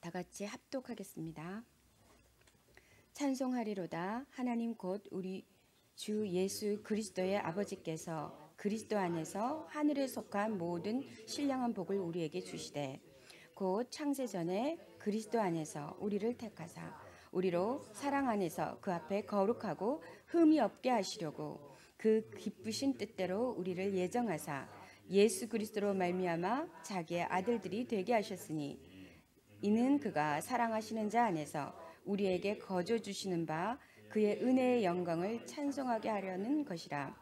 다 같이 합독하겠습니다. 찬송하리로다. 하나님 곧 우리 주 예수 그리스도의 아버지께서 그리스도 안에서 하늘에 속한 모든 신령한 복을 우리에게 주시되 곧 창세전에 그리스도 안에서 우리를 택하사 우리로 사랑 안에서 그 앞에 거룩하고 흠이 없게 하시려고 그 기쁘신 뜻대로 우리를 예정하사 예수 그리스도로 말미암아 자기의 아들들이 되게 하셨으니 이는 그가 사랑하시는 자 안에서 우리에게 거저 주시는 바 그의 은혜의 영광을 찬송하게 하려는 것이라.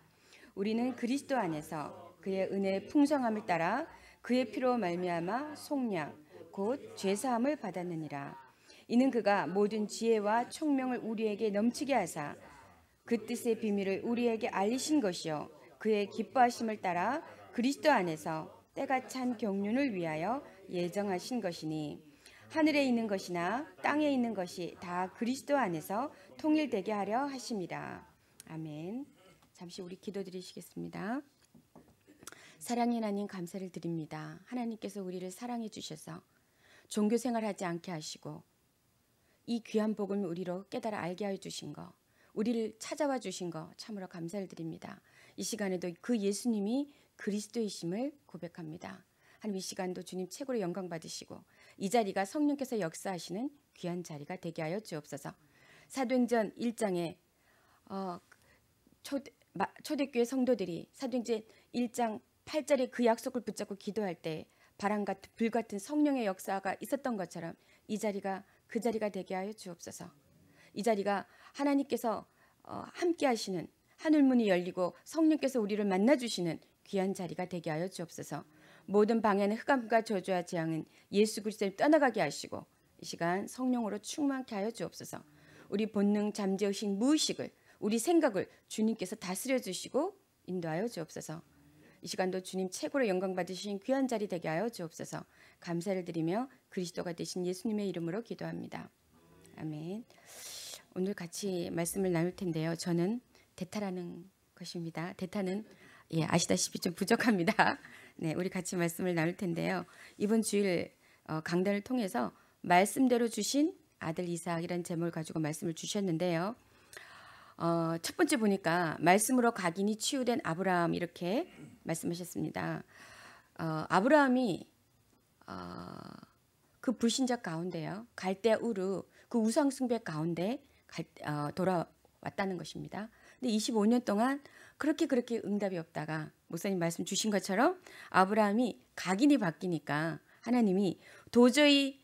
우리는 그리스도 안에서 그의 은혜의 풍성함을 따라 그의 피로 말미암아 속량 곧 죄사함을 받았느니라. 이는 그가 모든 지혜와 총명을 우리에게 넘치게 하사 그 뜻의 비밀을 우리에게 알리신 것이요 그의 기뻐하심을 따라 그리스도 안에서 때가 찬 경륜을 위하여 예정하신 것이니 하늘에 있는 것이나 땅에 있는 것이 다 그리스도 안에서 통일되게 하려 하심이라. 아멘. 잠시 우리 기도드리시겠습니다. 사랑의 하나님 감사를 드립니다. 하나님께서 우리를 사랑해 주셔서 종교생활하지 않게 하시고 이 귀한 복음을 우리로 깨달아 알게 하여 주신 거, 우리를 찾아와 주신 거 참으로 감사를 드립니다. 이 시간에도 그 예수님이 그리스도이심을 고백합니다. 하나님 이 시간도 주님 최고로 영광 받으시고 이 자리가 성령께서 역사하시는 귀한 자리가 되게 하여 주옵소서. 사도행전 1장에 초대교회 성도들이 사도행전 1장 8절에 그 약속을 붙잡고 기도할 때 바람 같은 불 같은 성령의 역사가 있었던 것처럼 이 자리가 그 자리가 되게 하여 주옵소서. 이 자리가 하나님께서 함께 하시는 하늘문이 열리고 성령께서 우리를 만나주시는 귀한 자리가 되게 하여 주옵소서. 모든 방해는 흑암과 저주와 재앙은 예수 그리스도를 떠나가게 하시고 이 시간 성령으로 충만케 하여 주옵소서. 우리 본능 잠재의식 무의식을 우리 생각을 주님께서 다스려 주시고 인도하여 주옵소서. 이 시간도 주님 최고로 영광 받으신 귀한 자리 되게 하여 주옵소서. 감사를 드리며 그리스도가 되신 예수님의 이름으로 기도합니다. 아멘. 오늘 같이 말씀을 나눌 텐데요. 저는 대타라는 것입니다. 대타는 아시다시피 좀 부족합니다. 네, 우리 같이 말씀을 나눌 텐데요. 이번 주일 강단을 통해서 말씀대로 주신 아들 이삭이라는 제목을 가지고 말씀을 주셨는데요. 첫 번째 보니까 말씀으로 각인이 치유된 아브라함 이렇게 말씀하셨습니다. 아브라함이 그 불신자 가운데요. 갈대아 우르 그 우상 숭배 가운데 돌아왔다는 것입니다. 근데 25년 동안 그렇게 응답이 없다가 목사님 말씀 주신 것처럼 아브라함이 각인이 바뀌니까 하나님이 도저히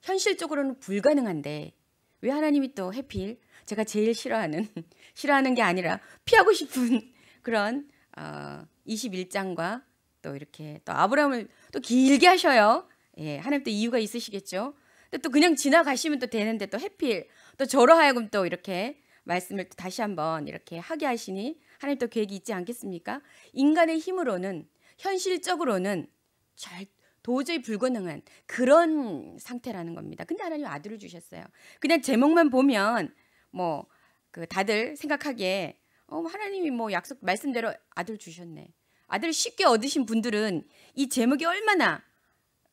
현실적으로는 불가능한데 왜 하나님이 또 해필 제가 제일 싫어하는 게 아니라 피하고 싶은 그런 21장과 또 이렇게 또 아브라함을 또 길게 하셔요. 예, 하나님 또 이유가 있으시겠죠. 또 그냥 지나가시면 또 되는데 또 해필 또 저로 하여금 또 이렇게 말씀을 또 다시 한번 이렇게 하게 하시니 하나님 또 계획이 있지 않겠습니까? 인간의 힘으로는 현실적으로는 도저히 불가능한 그런 상태라는 겁니다. 근데 하나님 아들을 주셨어요. 그냥 제목만 보면 다들 생각하기에 하나님이 약속 말씀대로 아들 주셨네. 아들을 쉽게 얻으신 분들은 이 제목이 얼마나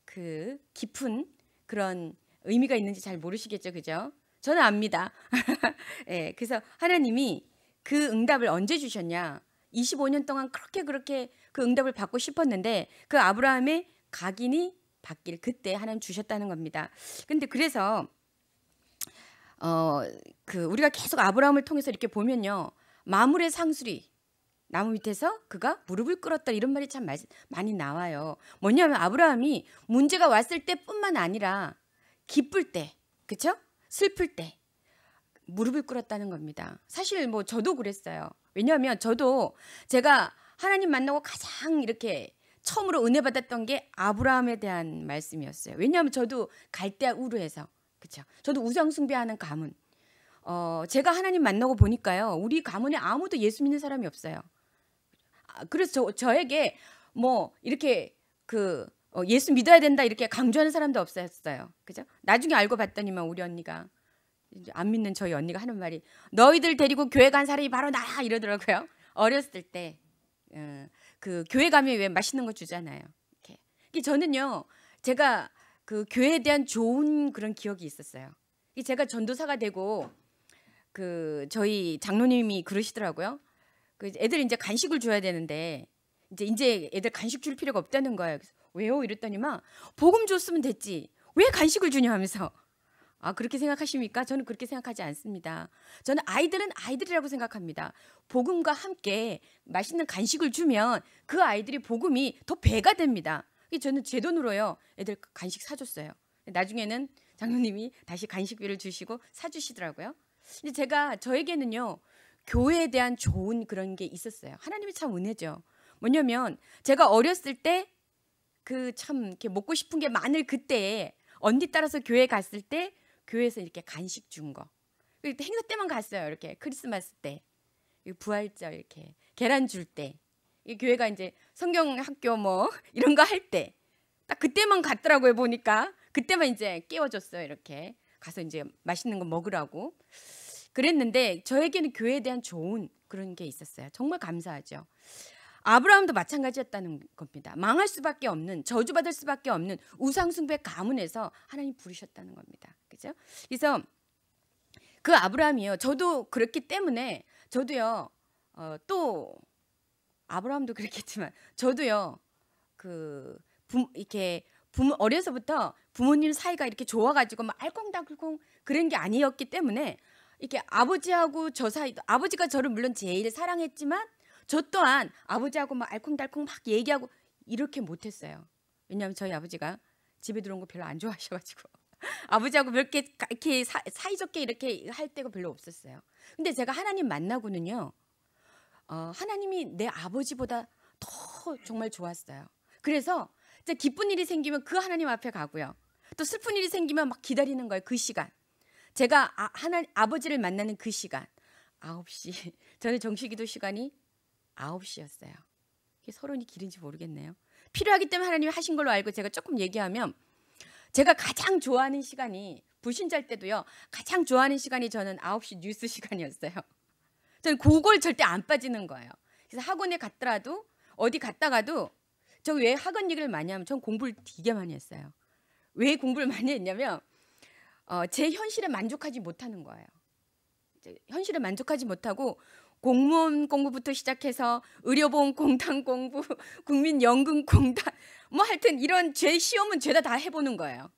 그 깊은 그런 의미가 있는지 잘 모르시겠죠, 그죠? 저는 압니다. 예, 그래서 하나님이 그 응답을 언제 주셨냐? 25년 동안 그렇게 그 응답을 받고 싶었는데 그 아브라함의 각인이 바뀔 그때 하나님 주셨다는 겁니다. 근데 그래서 우리가 계속 아브라함을 통해서 이렇게 보면요. 마물의 상수리 나무 밑에서 그가 무릎을 꿇었다 이런 말이 참 많이 나와요. 뭐냐면 아브라함이 문제가 왔을 때뿐만 아니라 기쁠 때, 그렇죠? 슬플 때 무릎을 꿇었다는 겁니다. 사실 저도 그랬어요. 왜냐하면 저도 제가 하나님 만나고 가장 이렇게 처음으로 은혜 받았던 게 아브라함에 대한 말씀이었어요. 왜냐하면 저도 갈대아 우르에서 그렇죠. 저도 우상 숭배하는 가문. 제가 하나님 만나고 보니까요. 우리 가문에 아무도 예수 믿는 사람이 없어요. 그래서 저에게 이렇게 예수 믿어야 된다 이렇게 강조하는 사람도 없었어요. 그죠? 나중에 알고 봤더니만 우리 언니가 이제 안 믿는 저희 언니가 하는 말이 너희들 데리고 교회 간 사람이 바로 나야 이러더라고요. 어렸을 때 그 교회 가면 왜 맛있는 거 주잖아요. 이렇게. 저는요 제가 그 교회에 대한 좋은 그런 기억이 있었어요. 제가 전도사가 되고 그 저희 장로님이 그러시더라고요. 그 애들 이제 간식을 줘야 되는데 이제 애들 간식 줄 필요가 없다는 거예요. 그래서 왜요? 이랬더니만 복음 줬으면 됐지. 왜 간식을 주냐 하면서. 아, 그렇게 생각하십니까? 저는 그렇게 생각하지 않습니다. 저는 아이들은 아이들이라고 생각합니다. 복음과 함께 맛있는 간식을 주면 그 아이들이 복음이 더 배가 됩니다. 저는 제 돈으로요. 애들 간식 사줬어요. 나중에는 장로님이 다시 간식비를 주시고 사주시더라고요. 근데 제가 저에게는요. 교회에 대한 좋은 그런 게 있었어요. 하나님이 참 은혜죠. 뭐냐면 제가 어렸을 때 그 참 이렇게 먹고 싶은 게 많을 그때에 언니 따라서 교회 갔을 때 교회에서 이렇게 간식 준 거. 행사 때만 갔어요. 이렇게 크리스마스 때, 부활절 이렇게 계란 줄 때, 교회가 이제 성경 학교 뭐 이런 거 할 때 딱 그때만 갔더라고요. 보니까 그때만 이제 깨워줬어요. 이렇게 가서 이제 맛있는 거 먹으라고 그랬는데 저에게는 교회에 대한 좋은 그런 게 있었어요. 정말 감사하죠. 아브라함도 마찬가지였다는 겁니다. 망할 수밖에 없는, 저주받을 수밖에 없는 우상숭배 가문에서 하나님 부르셨다는 겁니다. 그죠? 그래서 그 아브라함이요. 저도 그렇기 때문에 저도요. 또 아브라함도 그랬겠지만 저도요. 이렇게 어려서부터 부모님 사이가 이렇게 좋아가지고 막 알콩달콩 그런 게 아니었기 때문에 이렇게 아버지하고 저 사이도 아버지가 저를 물론 제일 사랑했지만 저 또한 아버지하고 막 알콩달콩 막 얘기하고 이렇게 못했어요. 왜냐하면 저희 아버지가 집에 들어온 거 별로 안 좋아하셔가지고 아버지하고 이렇게 사이좋게 이렇게 할 때가 별로 없었어요. 근데 제가 하나님 만나고는요, 하나님이 내 아버지보다 더 정말 좋았어요. 그래서 이제 기쁜 일이 생기면 그 하나님 앞에 가고요. 또 슬픈 일이 생기면 막 기다리는 거예요. 그 시간. 제가 아버지를 만나는 그 시간 9시. 저는 정시기도 시간이 9시였어요. 서론이 길은지 모르겠네요. 필요하기 때문에 하나님이 하신 걸로 알고 제가 조금 얘기하면 제가 가장 좋아하는 시간이 불신자일 때도요. 가장 좋아하는 시간이 저는 9시 뉴스 시간이었어요. 저는 그걸 절대 안 빠지는 거예요. 그래서 학원에 갔더라도 어디 갔다가도 저 왜 학원 얘기를 많이 하면 전 공부를 되게 많이 했어요. 왜 공부를 많이 했냐면 제 현실에 만족하지 못하는 거예요. 현실에 만족하지 못하고 공무원 공부부터 시작해서 의료보험 공단 공부, 국민연금 공단 뭐 하여튼 이런 제 시험은 죄다 다 해보는 거예요.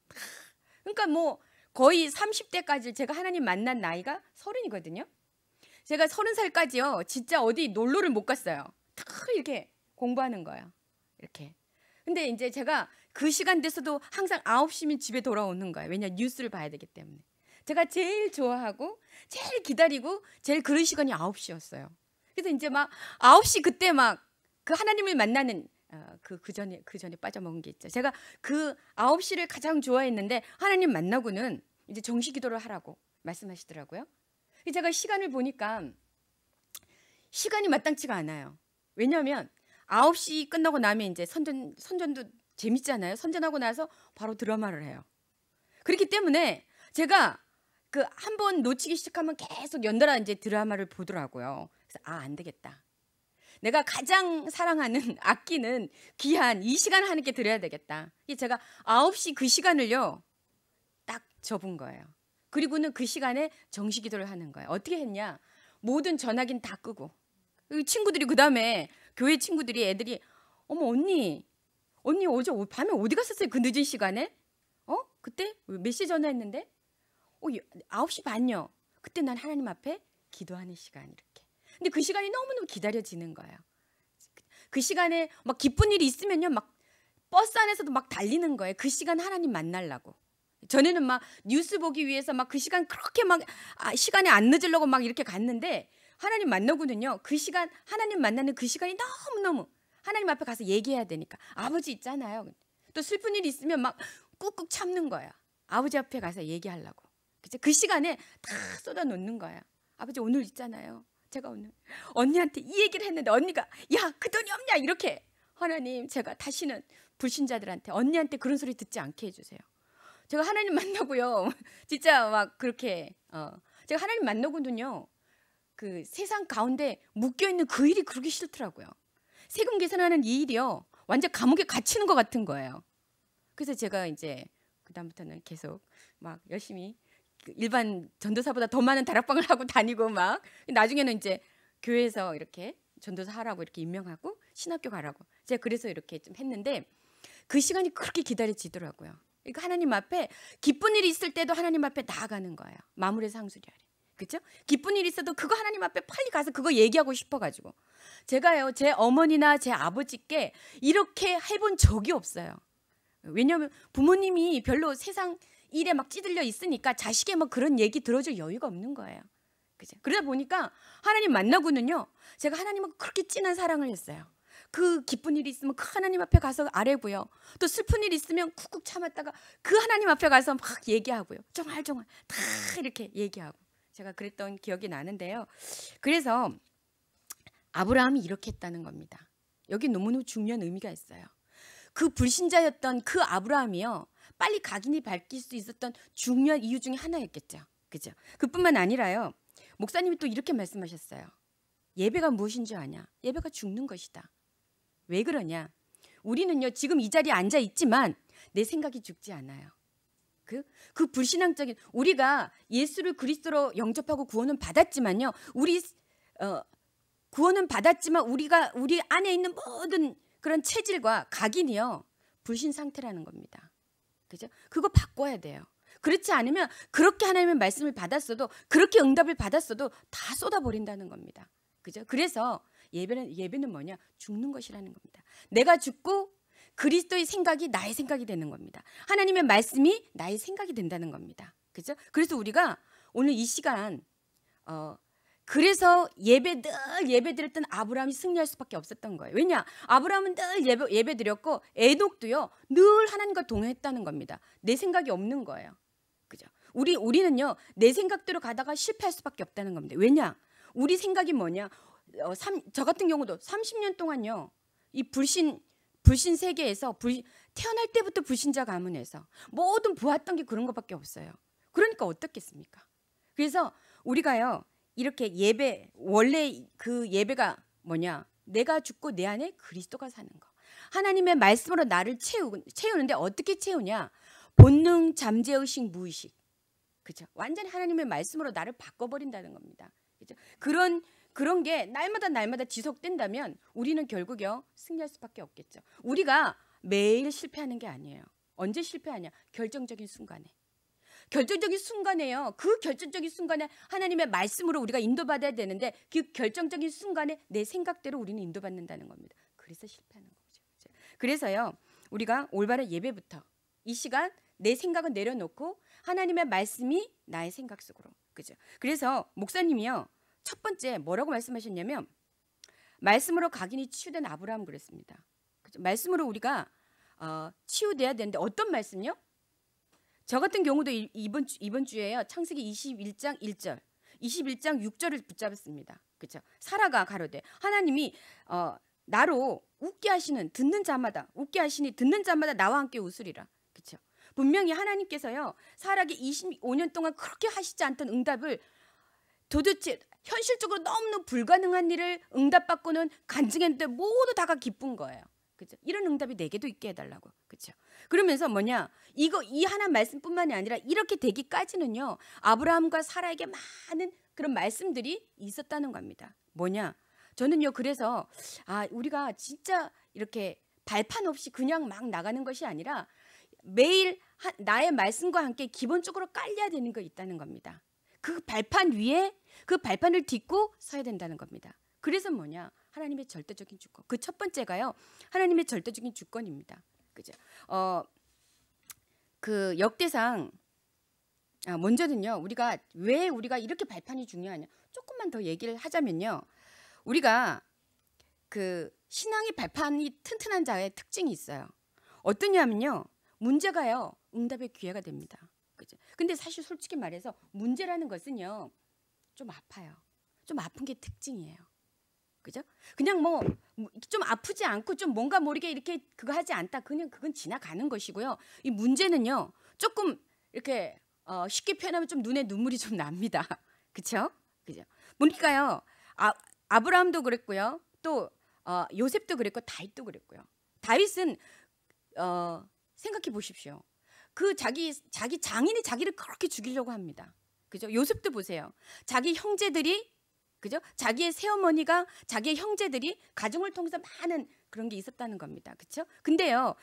그러니까 뭐 거의 30대까지 제가 하나님 만난 나이가 30이거든요. 제가 30살까지요. 진짜 어디 놀러를 못 갔어요. 다 이렇게 공부하는 거예요. 이렇게. 근데 이제 제가 그 시간 돼서도 항상 9시면 집에 돌아오는 거예요. 왜냐 뉴스를 봐야 되기 때문에. 제가 제일 좋아하고 제일 기다리고 제일 그런 시간이 9시였어요. 그래서 이제 막 9시 그때 막 그 하나님을 만나는 그 전에 빠져먹은 게 있죠. 제가 그 9시를 가장 좋아했는데 하나님 만나고는 이제 정시 기도를 하라고 말씀하시더라고요. 제가 시간을 보니까 시간이 마땅치가 않아요. 왜냐하면 9시 끝나고 나면 이제 선전도 재밌잖아요. 선전하고 나서 바로 드라마를 해요. 그렇기 때문에 제가 그 한 번 놓치기 시작하면 계속 연달아 이제 드라마를 보더라고요. 그래서 안 되겠다. 내가 가장 사랑하는 아끼는 귀한 이 시간을 하나님께 드려야 되겠다. 제가 9시 그 시간을요. 딱 접은 거예요. 그리고는 그 시간에 정시 기도를 하는 거예요. 어떻게 했냐? 모든 전화기는 다 끄고. 친구들이 그다음에 교회 친구들이 애들이 어머 언니 어제 밤에 어디 갔었어요? 그 늦은 시간에? 그때 몇 시 전화했는데? 9시 반요. 그때 난 하나님 앞에 기도하는 시간 이렇게. 근데 그 시간이 너무너무 기다려지는 거예요. 그 시간에 막 기쁜 일이 있으면요. 막 버스 안에서도 막 달리는 거예요. 그 시간 하나님 만나려고. 전에는 막 뉴스 보기 위해서 막 그 시간 그렇게 막 시간이 안 늦으려고 막 이렇게 갔는데 하나님 만나고는요. 그 시간 하나님 만나는 그 시간이 너무너무 하나님 앞에 가서 얘기해야 되니까. 아버지 있잖아요. 또 슬픈 일이 있으면 막 꾹꾹 참는 거예요. 아버지 앞에 가서 얘기하려고. 그 시간에 다 쏟아 놓는 거예요. 아버지 오늘 있잖아요. 제가 오늘 언니한테 이 얘기를 했는데 언니가 야, 그 돈이 없냐 이렇게. 하나님 제가 다시는 불신자들한테 언니한테 그런 소리 듣지 않게 해주세요. 제가 하나님 만나고요. 진짜 막 그렇게 제가 하나님 만나고는요. 그 세상 가운데 묶여있는 그 일이 그렇게 싫더라고요. 세금 계산하는 이 일이요. 완전 감옥에 갇히는 것 같은 거예요. 그래서 제가 이제 그다음부터는 계속 막 열심히 일반 전도사보다 더 많은 다락방을 하고 다니고 막 나중에는 이제 교회에서 이렇게 전도사 하라고 이렇게 임명하고 신학교 가라고 제가 그래서 이렇게 좀 했는데 그 시간이 그렇게 기다려지더라고요. 그러니까 하나님 앞에 기쁜 일이 있을 때도 하나님 앞에 나아가는 거예요. 마물의 상수리하리. 그렇죠? 기쁜 일이 있어도 그거 하나님 앞에 빨리 가서 그거 얘기하고 싶어가지고 제가요 제 어머니나 제 아버지께 이렇게 해본 적이 없어요. 왜냐하면 부모님이 별로 세상 일에 막 찌들려 있으니까 자식의 막 그런 얘기 들어줄 여유가 없는 거예요. 그죠? 그러다 보니까 하나님 만나고는요 제가 하나님하고 그렇게 진한 사랑을 했어요. 그 기쁜 일이 있으면 그 하나님 앞에 가서 아뢰고요. 또 슬픈 일이 있으면 쿡쿡 참았다가 그 하나님 앞에 가서 막 얘기하고요. 종알종알 다 이렇게 얘기하고 제가 그랬던 기억이 나는데요. 그래서 아브라함이 이렇게 했다는 겁니다. 여기 너무너무 중요한 의미가 있어요. 그 불신자였던 그 아브라함이요. 빨리 각인이 밝힐 수 있었던 중요한 이유 중에 하나였겠죠. 그죠? 그뿐만 아니라요. 목사님이 또 이렇게 말씀하셨어요. 예배가 무엇인 줄 아냐? 예배가 죽는 것이다. 왜 그러냐? 우리는요 지금 이 자리에 앉아 있지만 내 생각이 죽지 않아요. 그 불신앙적인 우리가 예수를 그리스도로 영접하고 구원은 받았지만요. 우리 구원은 받았지만 우리 안에 있는 모든 그런 체질과 각인이요 불신 상태라는 겁니다. 그죠? 그거 바꿔야 돼요. 그렇지 않으면 그렇게 하나님의 말씀을 받았어도 그렇게 응답을 받았어도 다 쏟아버린다는 겁니다. 그죠? 그래서 예배는 뭐냐? 죽는 것이라는 겁니다. 내가 죽고 그리스도의 생각이 나의 생각이 되는 겁니다. 하나님의 말씀이 나의 생각이 된다는 겁니다. 그죠? 그래서 우리가 오늘 이 시간 그래서 예배 드렸던 아브라함이 승리할 수밖에 없었던 거예요. 왜냐? 아브라함은 늘 예배 드렸고 에녹도요 늘 하나님과 동행했다는 겁니다. 내 생각이 없는 거예요. 그죠? 우리는요 내 생각대로 가다가 실패할 수밖에 없다는 겁니다. 왜냐? 우리 생각이 뭐냐? 저 같은 경우도 30년 동안요 이 불신 세계에서 태어날 때부터 불신자 가문에서 모든 보았던 게 그런 것밖에 없어요. 그러니까 어떻겠습니까? 그래서 우리가요 이렇게 원래 그 예배가 뭐냐? 내가 죽고 내 안에 그리스도가 사는 거. 하나님의 말씀으로 나를 채우는데 어떻게 채우냐? 본능, 잠재의식, 무의식. 그죠? 완전히 하나님의 말씀으로 나를 바꿔버린다는 겁니다. 그죠? 그런 게 날마다 지속된다면 우리는 결국요 승리할 수밖에 없겠죠. 우리가 매일 실패하는 게 아니에요. 언제 실패하냐? 결정적인 순간에요. 그 결정적인 순간에 하나님의 말씀으로 우리가 인도받아야 되는데 그 결정적인 순간에 내 생각대로 우리는 인도받는다는 겁니다. 그래서 실패하는 거죠. 그래서요 우리가 올바른 예배부터 이 시간 내 생각은 내려놓고 하나님의 말씀이 나의 생각 속으로. 그죠? 그래서 목사님이요 첫 번째 뭐라고 말씀하셨냐면 말씀으로 각인이 치유된 아브라함 그랬습니다. 그죠? 말씀으로 우리가 치유돼야 되는데 어떤 말씀요? 저 같은 경우도 이번 주에요. 창세기 21장 1절, 21장 6절을 붙잡았습니다. 그렇죠? 사라가 가로되 하나님이 나로 웃게 하시니 듣는 자마다 나와 함께 웃으리라. 그렇죠? 분명히 하나님께서요. 사라에게 25년 동안 그렇게 하시지 않던 응답을 도대체 현실적으로 너무너무 불가능한 일을 응답받고는 간증했는데 모두 다가 기쁜 거예요. 그죠? 이런 응답이 내게도 있게 해달라고. 그렇죠? 그러면서 뭐냐? 이 하나 말씀뿐만이 아니라 이렇게 되기까지는요. 아브라함과 사라에게 많은 그런 말씀들이 있었다는 겁니다. 뭐냐? 저는요. 그래서 우리가 진짜 이렇게 발판 없이 그냥 막 나가는 것이 아니라 매일 나의 말씀과 함께 기본적으로 깔려야 되는 거 있다는 겁니다. 그 발판 위에 그 발판을 딛고 서야 된다는 겁니다. 그래서 뭐냐? 하나님의 절대적인 주권. 그 첫 번째가요. 하나님의 절대적인 주권입니다. 그죠? 그 역대상 먼저는요. 왜 우리가 이렇게 발판이 중요하냐? 조금만 더 얘기를 하자면요. 우리가 그 신앙의 발판이 튼튼한 자의 특징이 있어요. 어떠냐면요. 문제가요. 응답의 기회가 됩니다. 그죠? 근데 사실 솔직히 말해서 문제라는 것은요. 좀 아파요. 좀 아픈 게 특징이에요. 그죠? 그냥 뭐 좀 아프지 않고 좀 뭔가 모르게 이렇게 그거 하지 않다. 그건 지나가는 것이고요. 이 문제는요. 조금 이렇게 쉽게 표현하면 좀 눈에 눈물이 좀 납니다. 그렇죠? 그죠? 보니까요. 아브라함도 그랬고요. 또 요셉도 그랬고 다윗도 그랬고요. 다윗은 생각해 보십시오. 그 자기 장인이 자기를 그렇게 죽이려고 합니다. 그죠? 요셉도 보세요. 자기 형제들이, 그죠? 자기의 새어머니가, 자기의 형제들이 가정을 통해서 많은 그런 게 있었다는 겁니다. 그렇죠? 근데요,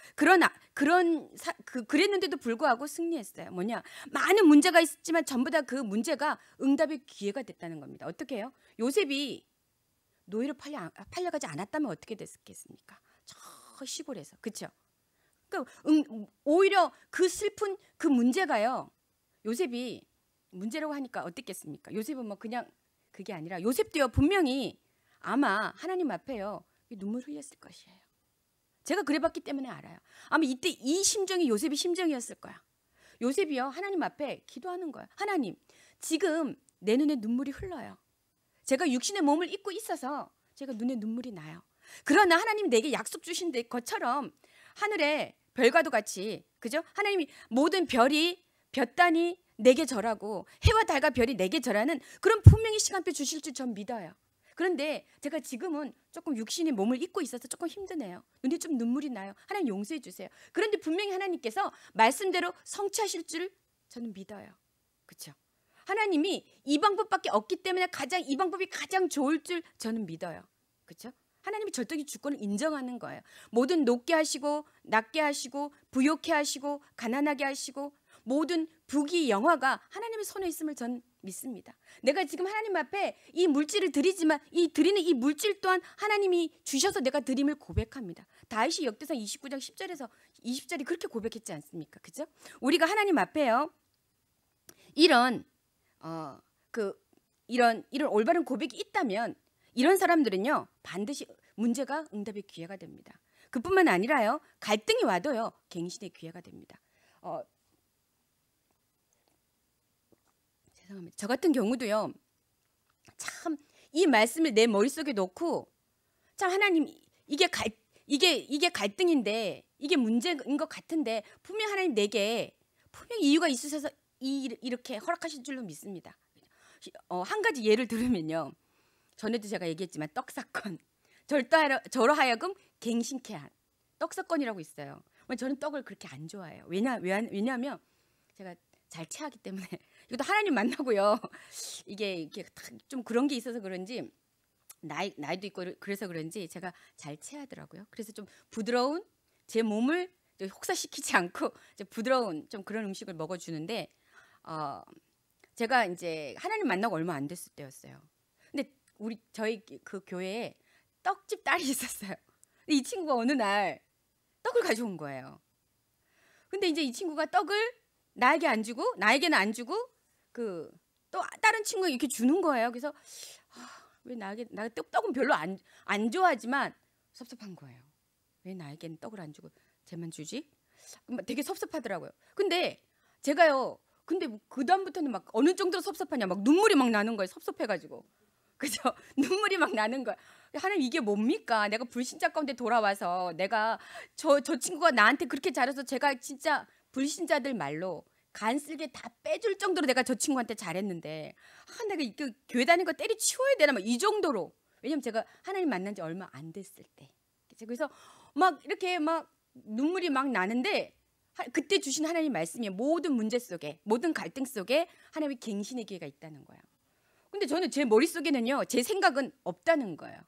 그랬는데도 불구하고 승리했어요. 뭐냐? 많은 문제가 있었지만 전부 다 그 문제가 응답의 기회가 됐다는 겁니다. 어떻게 해요? 요셉이 노예로 팔려가지 않았다면 어떻게 됐겠습니까? 저 시골에서, 그렇죠? 그러니까 오히려 그 슬픈 그 문제가요, 요셉이 문제라고 하니까 어땠겠습니까? 요셉은 뭐 그냥 그게 아니라, 요셉도요 분명히 아마 하나님 앞에요 눈물 흘렸을 것이에요. 제가 그래봤기 때문에 알아요. 아마 이때 이 심정이 요셉의 심정이었을 거야. 요셉이요 하나님 앞에 기도하는 거예요. 하나님, 지금 내 눈에 눈물이 흘러요. 제가 육신의 몸을 입고 있어서 제가 눈에 눈물이 나요. 그러나 하나님 내게 약속 주신 것처럼 하늘의 별과도 같이, 그죠? 하나님이 모든 별이 볕단이 내게 절하고 해와 달과 별이 내게 절하는 그런 분명히 시간표 주실 줄 전 믿어요. 그런데 제가 지금은 조금 육신의 몸을 입고 있어서 조금 힘드네요. 눈에 좀 눈물이 나요. 하나님 용서해 주세요. 그런데 분명히 하나님께서 말씀대로 성취하실 줄 저는 믿어요. 그렇죠? 하나님이 이 방법밖에 없기 때문에 이 방법이 가장 좋을 줄 저는 믿어요. 그렇죠? 하나님이 절대적인 주권을 인정하는 거예요. 모든 높게 하시고 낮게 하시고 부욕해 하시고 가난하게 하시고 모든 부귀 영화가 하나님의 손에 있음을 전 믿습니다. 내가 지금 하나님 앞에 이 물질을 드리지만 이 드리는 이 물질 또한 하나님이 주셔서 내가 드림을 고백합니다. 다윗이 역대상 29장 10절에서 20절이 그렇게 고백했지 않습니까? 그죠? 우리가 하나님 앞에요 이런 올바른 고백이 있다면 이런 사람들은요 반드시 문제가 응답의 기회가 됩니다. 그뿐만 아니라요 갈등이 와도요 갱신의 기회가 됩니다. 죄송합니다. 저 같은 경우도요 참 이 말씀을 내 머릿속에 놓고 참 하나님 이게 갈등인데 이게 문제인 것 같은데 분명 하나님 내게 분명 이유가 있으셔서 이렇게 허락하실 줄로 믿습니다. 한 가지 예를 들으면요. 전에도 제가 얘기했지만 떡 사건. 저로 하여금 갱신케 한 떡 사건이라고 있어요. 저는 떡을 그렇게 안 좋아해요. 왜냐하면 제가 잘 체하기 때문에 이것도 하나님 만나고요. 이게 좀 그런 게 있어서 그런지 나이도 있고 그래서 그런지 제가 잘 체하더라고요. 그래서 좀 부드러운 제 몸을 혹사시키지 않고 부드러운 좀 그런 음식을 먹어주는데 제가 이제 하나님 만나고 얼마 안 됐을 때였어요. 근데 저희 그 교회에 떡집 딸이 있었어요. 근데 이 친구가 어느 날 떡을 가져온 거예요. 근데 이제 이 친구가 떡을 나에게는 안 주고 또 다른 친구가 이렇게 주는 거예요. 그래서 왜 나 떡은 별로 안 좋아하지만 섭섭한 거예요. 왜 나에게는 떡을 안 주고 쟤만 주지? 되게 섭섭하더라고요. 근데 제가요. 근데 그 다음부터는 막 어느 정도로 섭섭하냐, 막 눈물이 막 나는 거예요. 섭섭해가지고. 그죠? 눈물이 막 나는 거야. 하나님 이게 뭡니까? 내가 불신자 가운데 돌아와서 내가 저 친구가 나한테 그렇게 잘해서 제가 진짜 불신자들 말로 간쓸게 다 빼줄 정도로 내가 저 친구한테 잘했는데 내가 이거 교회 다니는 거 때려치워야 되나 막 이 정도로. 왜냐면 제가 하나님 만난 지 얼마 안 됐을 때. 그래서 막 이렇게 막 눈물이 막 나는데 그때 주신 하나님 말씀이 모든 문제 속에 모든 갈등 속에 하나님의 갱신의 기회가 있다는 거예요. 근데 저는 제 머릿속에는요 제 생각은 없다는 거예요.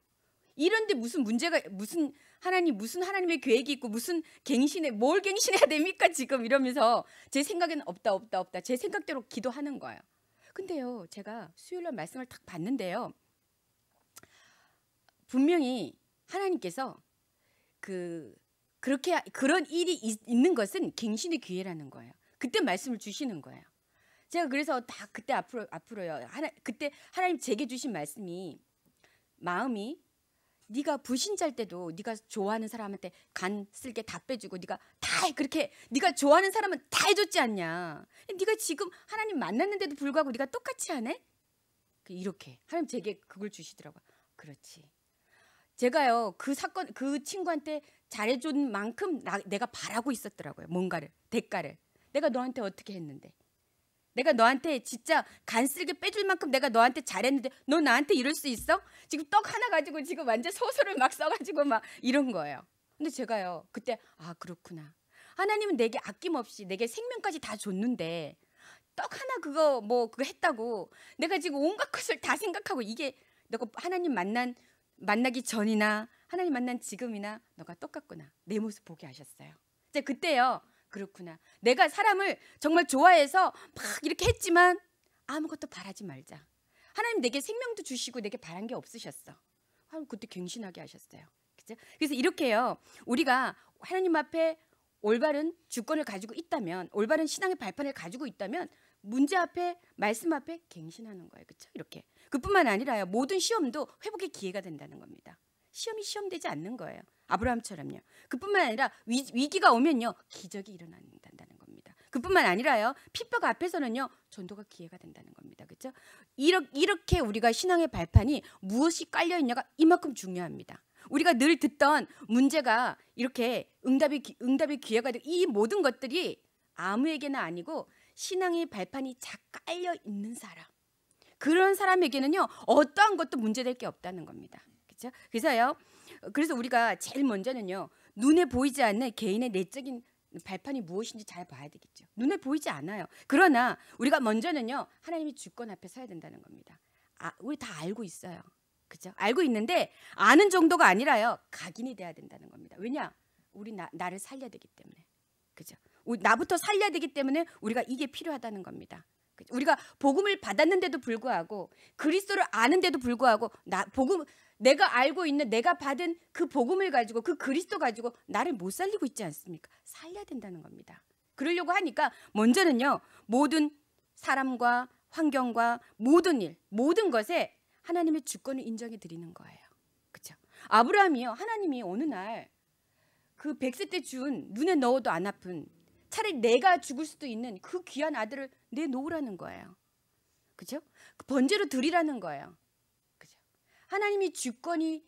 이런데 무슨 문제가 무슨 하나님의 계획이 있고 무슨 뭘 갱신해야 됩니까 지금 이러면서 제 생각에는 없다 제 생각대로 기도하는 거예요. 근데요 제가 수요일날 말씀을 딱 봤는데요 분명히 하나님께서 그런 일이 있는 것은 갱신의 기회라는 거예요. 그때 말씀을 주시는 거예요. 제가 그래서 다 그때 앞으로요. 그때 하나님 제게 주신 말씀이 마음이 네가 불신자일 때도 네가 좋아하는 사람한테 간 쓸게 다 빼주고 네가 다 그렇게 네가 좋아하는 사람은 다 해줬지 않냐. 네가 지금 하나님 만났는데도 불구하고 네가 똑같이 하네? 이렇게 하나님 제게 그걸 주시더라고요. 그렇지. 제가요 그 친구한테 잘해준 만큼 내가 바라고 있었더라고요. 뭔가를 대가를. 내가 너한테 어떻게 했는데? 내가 너한테 진짜 간쓸게 빼줄 만큼 내가 너한테 잘했는데 너 나한테 이럴 수 있어? 지금 떡 하나 가지고 지금 완전 소설을 막 써가지고 막 이런 거예요. 근데 제가요 그때 그렇구나. 하나님은 내게 아낌없이 내게 생명까지 다 줬는데 떡 하나 그거 그거 했다고 내가 지금 온갖 것을 다 생각하고 이게 너가 하나님 만나기 전이나 하나님 만난 지금이나 너가 똑같구나. 내 모습 보게 하셨어요. 이제 그때요. 그렇구나. 내가 사람을 정말 좋아해서 막 이렇게 했지만 아무것도 바라지 말자. 하나님 내게 생명도 주시고 내게 바란 게 없으셨어. 하나님 그때 갱신하게 하셨어요. 그죠? 그래서 이렇게요. 우리가 하나님 앞에 올바른 주권을 가지고 있다면, 올바른 신앙의 발판을 가지고 있다면 문제 앞에, 말씀 앞에 갱신하는 거예요. 그렇죠? 이렇게. 그뿐만 아니라요. 모든 시험도 회복의 기회가 된다는 겁니다. 시험이 시험되지 않는 거예요. 아브라함처럼요. 그뿐만 아니라 위기가 오면요. 기적이 일어난다는 겁니다. 그뿐만 아니라요. 핍박 앞에서는요. 전도가 기회가 된다는 겁니다. 그렇죠? 이렇게 우리가 신앙의 발판이 무엇이 깔려 있냐가 이만큼 중요합니다. 우리가 늘 듣던 문제가 이렇게 응답의 기회가 되고 이 모든 것들이 아무에게나 아니고 신앙의 발판이 잘 깔려 있는 사람. 그런 사람에게는요. 어떠한 것도 문제될 게 없다는 겁니다. 그렇죠? 그래서 우리가 제일 먼저는요. 눈에 보이지 않는 개인의 내적인 발판이 무엇인지 잘 봐야 되겠죠. 눈에 보이지 않아요. 그러나 우리가 먼저는요. 하나님의 주권 앞에 서야 된다는 겁니다. 우리 다 알고 있어요. 그죠? 알고 있는데 아는 정도가 아니라요. 각인이 돼야 된다는 겁니다. 왜냐? 우리 나를 살려야 되기 때문에. 그죠? 나부터 살려야 되기 때문에 우리가 이게 필요하다는 겁니다. 그죠? 우리가 복음을 받았는데도 불구하고 그리스도를 아는데도 불구하고 내가 알고 있는 내가 받은 그 복음을 가지고 그 그리스도 가지고 나를 못 살리고 있지 않습니까? 살려야 된다는 겁니다. 그러려고 하니까 먼저는요. 모든 사람과 환경과 모든 일, 모든 것에 하나님의 주권을 인정해 드리는 거예요. 그렇죠? 아브라함이요. 하나님이 어느 날 그 100세 때 준 눈에 넣어도 안 아픈 차라리 내가 죽을 수도 있는 그 귀한 아들을 내놓으라는 거예요. 그렇죠? 그 번제로 드리라는 거예요. 그렇죠? 하나님이 주권이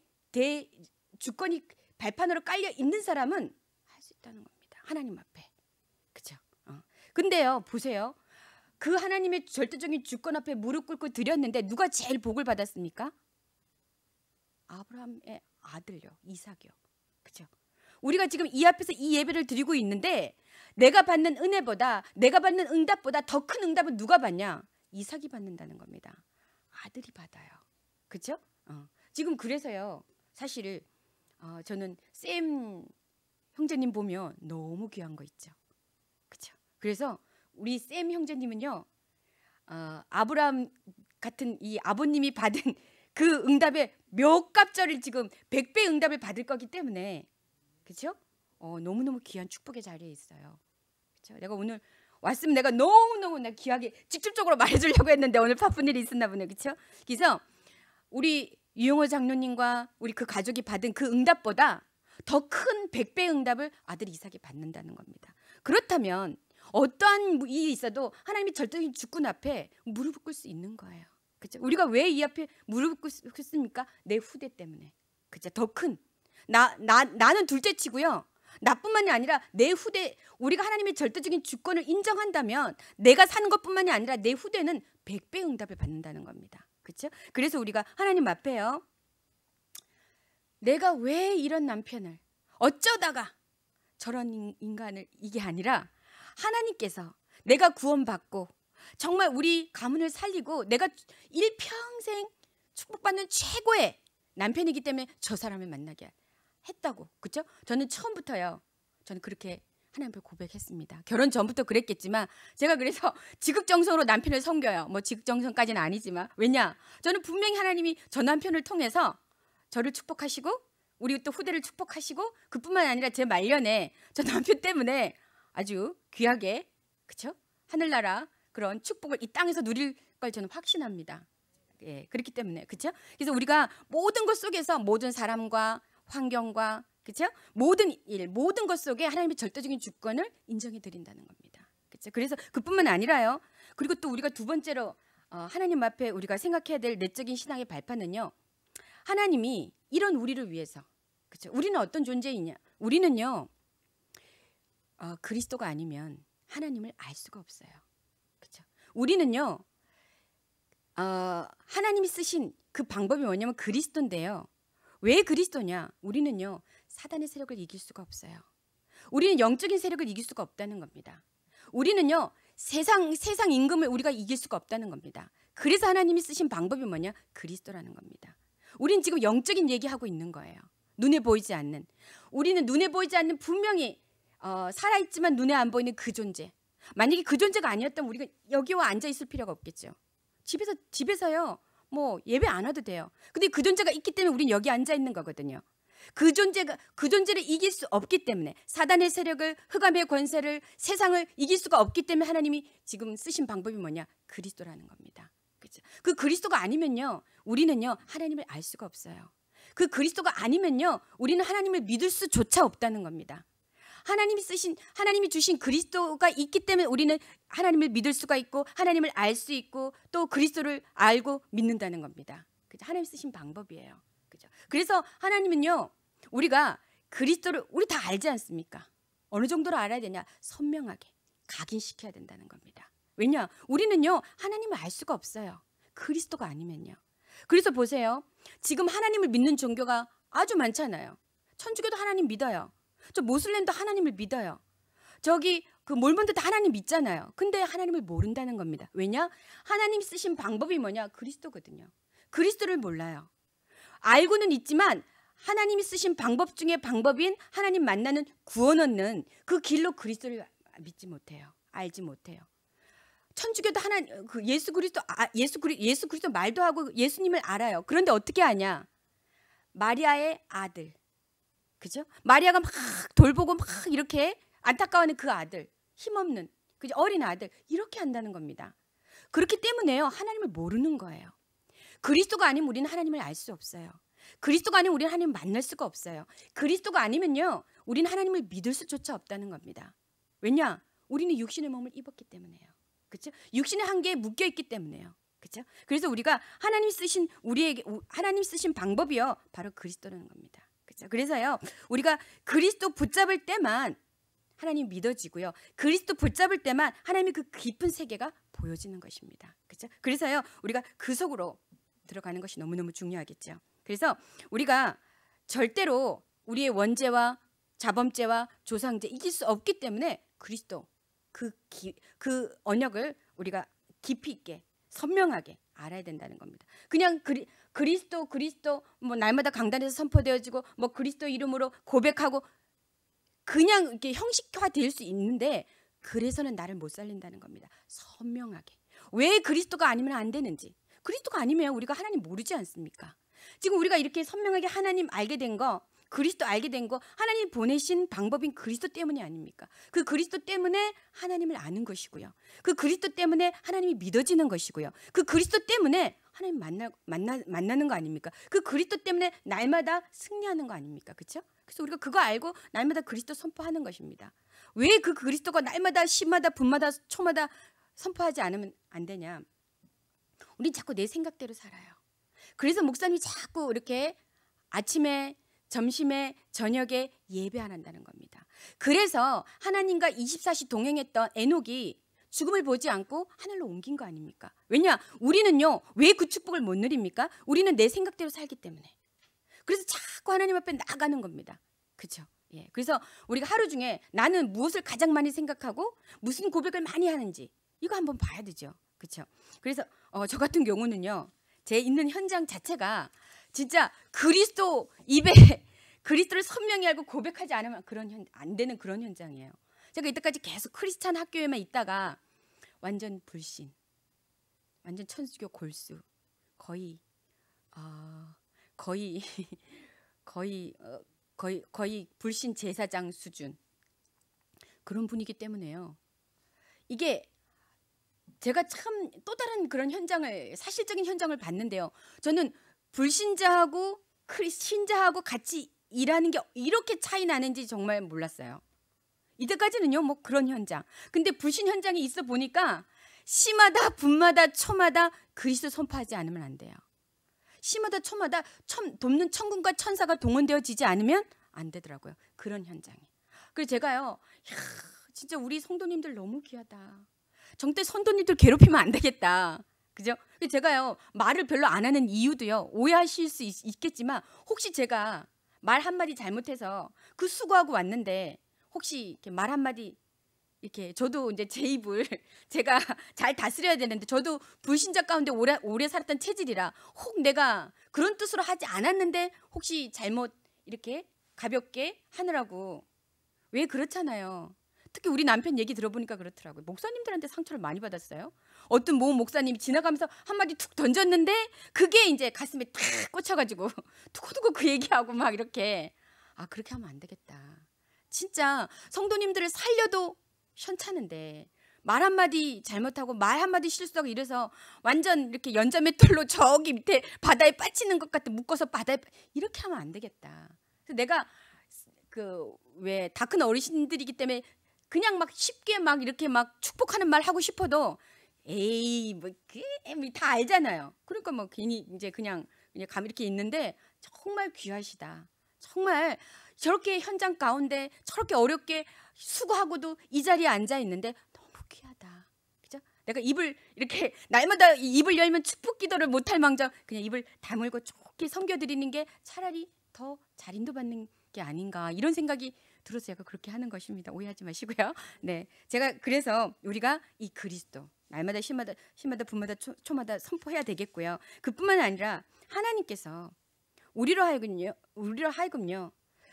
발판으로 깔려 있는 사람은 할 수 있다는 겁니다. 하나님 앞에. 그렇죠? 근데요. 보세요. 그 하나님의 절대적인 주권 앞에 무릎 꿇고 드렸는데 누가 제일 복을 받았습니까? 아브라함의 아들요. 이삭이요. 그렇죠? 우리가 지금 이 앞에서 이 예배를 드리고 있는데 내가 받는 은혜보다 내가 받는 응답보다 더 큰 응답은 누가 받냐? 이삭이 받는다는 겁니다. 아들이 받아요. 그렇죠? 지금 그래서요. 사실 저는 샘 형제님 보면 너무 귀한 거 있죠. 그렇죠? 그래서 우리 샘 형제님은요. 아브라함 같은 이 아버님이 받은 그 응답의 몇 값절을 지금 100배 응답을 받을 거기 때문에 그렇죠? 너무너무 귀한 축복의 자리에 있어요. 그렇죠? 내가 오늘 왔으면 내가 너무너무 귀하게 직접적으로 말해주려고 했는데 오늘 바쁜 일이 있었나 보네. 그렇죠? 그래서 우리 유영호 장로님과 우리 그 가족이 받은 그 응답보다 더 큰 100배의 응답을 아들 이삭이 받는다는 겁니다. 그렇다면 어떠한 일이 있어도 하나님이 절대적인 주권 앞에 무릎 꿇을 수 있는 거예요. 그렇죠? 우리가 왜 이 앞에 무릎 꿇습니까? 내 후대 때문에. 그렇죠? 더 큰 나는 둘째치고요. 나뿐만이 아니라 내 후대, 우리가 하나님의 절대적인 주권을 인정한다면 내가 사는 것뿐만이 아니라 내 후대는 100배 응답을 받는다는 겁니다. 그렇죠? 그래서 우리가 하나님 앞에요. 내가 왜 이런 남편을 어쩌다가 저런 인간을 이게 아니라 하나님께서 내가 구원받고 정말 우리 가문을 살리고 내가 일평생 축복받는 최고의 남편이기 때문에 저 사람을 만나게 했다고. 그렇죠? 저는 처음부터요. 저는 그렇게 하나님 앞에 고백했습니다. 결혼 전부터 그랬겠지만 제가 그래서 지극정성으로 남편을 섬겨요. 뭐 지극정성까지는 아니지만 왜냐? 저는 분명히 하나님이 저 남편을 통해서 저를 축복하시고 우리 또 후대를 축복하시고 그뿐만 아니라 제 말년에 저 남편 때문에 아주 귀하게 그렇죠? 하늘나라 그런 축복을 이 땅에서 누릴 걸 저는 확신합니다. 예, 그렇기 때문에 그렇죠? 그래서 우리가 모든 것 속에서 모든 사람과 환경과 그렇죠? 모든 일, 모든 것 속에 하나님의 절대적인 주권을 인정해 드린다는 겁니다. 그렇죠? 그래서 그뿐만 아니라요. 그리고 또 우리가 두 번째로 하나님 앞에 우리가 생각해야 될 내적인 신앙의 발판은요. 하나님이 이런 우리를 위해서 그렇죠? 우리는 어떤 존재이냐? 우리는요. 그리스도가 아니면 하나님을 알 수가 없어요. 그렇죠? 우리는요. 하나님이 쓰신 그 방법이 뭐냐면 그리스도인데요. 왜 그리스도냐? 우리는요. 사단의 세력을 이길 수가 없어요. 우리는 영적인 세력을 이길 수가 없다는 겁니다. 우리는요, 세상 임금을 우리가 이길 수가 없다는 겁니다. 그래서 하나님이 쓰신 방법이 뭐냐? 그리스도라는 겁니다. 우리는 지금 영적인 얘기하고 있는 거예요. 눈에 보이지 않는. 우리는 눈에 보이지 않는 분명히 살아있지만 눈에 안 보이는 그 존재. 만약에 그 존재가 아니었다면 우리가 여기와 앉아 있을 필요가 없겠죠. 집에서요, 뭐 예배 안 와도 돼요. 근데 그 존재가 있기 때문에 우리는 여기 앉아 있는 거거든요. 그 존재를 이길 수 없기 때문에, 사단의 세력을, 흑암의 권세를, 세상을 이길 수가 없기 때문에 하나님이 지금 쓰신 방법이 뭐냐? 그리스도라는 겁니다. 그렇죠? 그 그리스도가 아니면요, 우리는요 하나님을 알 수가 없어요. 그 그리스도가 아니면요, 우리는 하나님을 믿을 수조차 없다는 겁니다. 하나님이 주신 그리스도가 있기 때문에 우리는 하나님을 믿을 수가 있고, 하나님을 알 수 있고, 또 그리스도를 알고 믿는다는 겁니다. 그죠? 하나님 쓰신 방법이에요. 그죠? 그래서 하나님은요, 우리가 그리스도를 우리 다 알지 않습니까? 어느 정도로 알아야 되냐? 선명하게 각인시켜야 된다는 겁니다. 왜냐? 우리는요 하나님을 알 수가 없어요. 그리스도가 아니면요. 그래서 보세요. 지금 하나님을 믿는 종교가 아주 많잖아요. 천주교도 하나님 믿어요. 저 모슬렘도 하나님을 믿어요. 저기 그 몰몬도 다 하나님 믿잖아요. 근데 하나님을 모른다는 겁니다. 왜냐? 하나님이 쓰신 방법이 뭐냐? 그리스도거든요. 그리스도를 몰라요. 알고는 있지만 하나님이 쓰신 방법 중에 방법인 하나님 만나는 구원 얻는 그 길로 그리스도를 믿지 못해요. 알지 못해요. 천주교도 예수 그리스도 말도 하고 예수님을 알아요. 그런데 어떻게 아냐? 마리아의 아들, 그죠? 마리아가 막 돌보고 막 이렇게 안타까워하는 그 아들, 힘없는 그죠? 어린 아들, 이렇게 한다는 겁니다. 그렇기 때문에요, 하나님을 모르는 거예요. 그리스도가 아니면 우리는 하나님을 알 수 없어요. 그리스도가 아니면 우리는 하나님을 만날 수가 없어요. 그리스도가 아니면요, 우리는 하나님을 믿을 수조차 없다는 겁니다. 왜냐? 우리는 육신의 몸을 입었기 때문에요. 그렇죠? 육신의 한계에 묶여 있기 때문에요. 그렇죠? 그래서 우리가 하나님 쓰신 방법이요, 바로 그리스도라는 겁니다. 그렇죠? 그래서요, 우리가 그리스도 붙잡을 때만 하나님 믿어지고요, 그리스도 붙잡을 때만 하나님의 그 깊은 세계가 보여지는 것입니다. 그렇죠? 그래서요, 우리가 그 속으로 들어가는 것이 너무너무 중요하겠죠. 그래서 우리가 절대로 우리의 원죄와 자범죄와 조상죄 이길 수 없기 때문에 그리스도 그 언약을 우리가 깊이 있게 선명하게 알아야 된다는 겁니다. 그냥 그리스도 뭐 날마다 강단에서 선포되어지고 뭐 그리스도 이름으로 고백하고 그냥 이렇게 형식화될 수 있는데, 그래서는 나를 못 살린다는 겁니다. 선명하게. 왜 그리스도가 아니면 안 되는지. 그리스도가 아니면 우리가 하나님 모르지 않습니까? 지금 우리가 이렇게 선명하게 하나님 알게 된 거, 그리스도 알게 된 거, 하나님 보내신 방법인 그리스도 때문이 아닙니까? 그 그리스도 때문에 하나님을 아는 것이고요. 그 그리스도 때문에 하나님이 믿어지는 것이고요. 그 그리스도 때문에 하나님 만나는 거 아닙니까? 그 그리스도 때문에 날마다 승리하는 거 아닙니까? 그렇죠? 그래서 우리가 그거 알고 날마다 그리스도 선포하는 것입니다. 왜 그 그리스도가 날마다 시마다 분마다 초마다 선포하지 않으면 안 되냐? 우린 자꾸 내 생각대로 살아요. 그래서 목사님이 자꾸 이렇게 아침에, 점심에, 저녁에 예배 안 한다는 겁니다. 그래서 하나님과 24시 동행했던 에녹이 죽음을 보지 않고 하늘로 옮긴 거 아닙니까? 왜냐? 우리는요, 왜 그 축복을 못 누립니까? 우리는 내 생각대로 살기 때문에. 그래서 자꾸 하나님 앞에 나가는 겁니다. 그렇죠? 예. 그래서 우리가 하루 중에 나는 무엇을 가장 많이 생각하고 무슨 고백을 많이 하는지 이거 한번 봐야 되죠. 그렇죠? 그래서 저 같은 경우는요, 제 있는 현장 자체가 진짜 그리스도 입에 그리스도를 선명히 알고 고백하지 않으면 안 되는 그런 현장이에요. 제가 이때까지 계속 크리스찬 학교에만 있다가 완전 불신, 완전 천주교 골수, 거의 불신 제사장 수준 그런 분위기 때문에요. 이게 제가 참 또 다른 그런 사실적인 현장을 봤는데요. 저는 불신자하고 신자하고 같이 일하는 게 이렇게 차이 나는지 정말 몰랐어요. 이때까지는요, 뭐 그런 현장. 근데 불신 현장에 있어 보니까 시마다 분마다 초마다 그리스도 선포하지 않으면 안 돼요. 시마다 초마다 돕는 천군과 천사가 동원되어지지 않으면 안 되더라고요. 그런 현장이. 그래서 제가요, 진짜 우리 성도님들 너무 귀하다. 정말 성도님들 괴롭히면 안 되겠다. 그죠? 제가요, 말을 별로 안 하는 이유도요, 오해하실 수 있겠지만 혹시 제가 말 한마디 잘못해서 그 수고하고 왔는데 혹시 이렇게 말 한마디 이렇게 저도 이제 제 입을 제가 잘 다스려야 되는데 저도 불신자 가운데 오래 살았던 체질이라 혹 내가 그런 뜻으로 하지 않았는데 혹시 잘못 이렇게 가볍게 하느라고 왜 그렇잖아요. 특히 우리 남편 얘기 들어보니까 그렇더라고요. 목사님들한테 상처를 많이 받았어요. 어떤 모은 목사님이 지나가면서 한마디 툭 던졌는데 그게 이제 가슴에 탁 꽂혀가지고 두고두고 그 얘기하고 막 이렇게 그렇게 하면 안 되겠다. 진짜 성도님들을 살려도 현찮은데 말 한마디 잘못하고 말 한마디 실수하고 이래서 완전 이렇게 연자맷돌로 저기 밑에 바다에 빠지는 것 같아 묶어서 바다에 이렇게 하면 안 되겠다. 그래서 내가 그 왜 다 큰 어르신들이기 때문에 그냥 막 쉽게 막 이렇게 막 축복하는 말 하고 싶어도 에이 뭐 다 알잖아요. 그러니까 뭐 괜히 이제 그냥 감 이렇게 있는데 정말 귀하시다. 정말 저렇게 현장 가운데 저렇게 어렵게 수고하고도 이 자리에 앉아 있는데 너무 귀하다. 그죠? 내가 입을 이렇게 날마다 입을 열면 축복 기도를 못할 망정 그냥 입을 다물고 좋게 섬겨드리는 게 차라리 더 잘 인도받는 게 아닌가 이런 생각이 들어서 제가 그렇게 하는 것입니다. 오해하지 마시고요. 네, 제가 그래서 우리가 이 그리스도 날마다 시마다 분마다 초마다 선포해야 되겠고요. 그뿐만 아니라 하나님께서 우리로 하여금요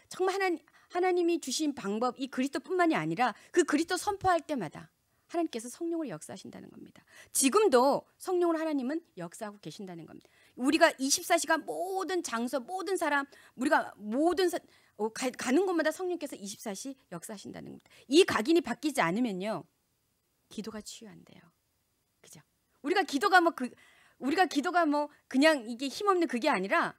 정말 하나님이 주신 방법 이 그리스도뿐만이 아니라 그 그리스도 선포할 때마다 하나님께서 성령으로 역사하신다는 겁니다. 지금도 성령으로 하나님은 역사하고 계신다는 겁니다. 우리가 24시간 모든 장소 모든 사람 우리가 가는 곳마다 성령께서 24시 역사하신다는 겁니다. 이 각인이 바뀌지 않으면요 기도가 치유한대요. 그죠? 우리가 기도가 뭐 그냥 이게 힘없는 그게 아니라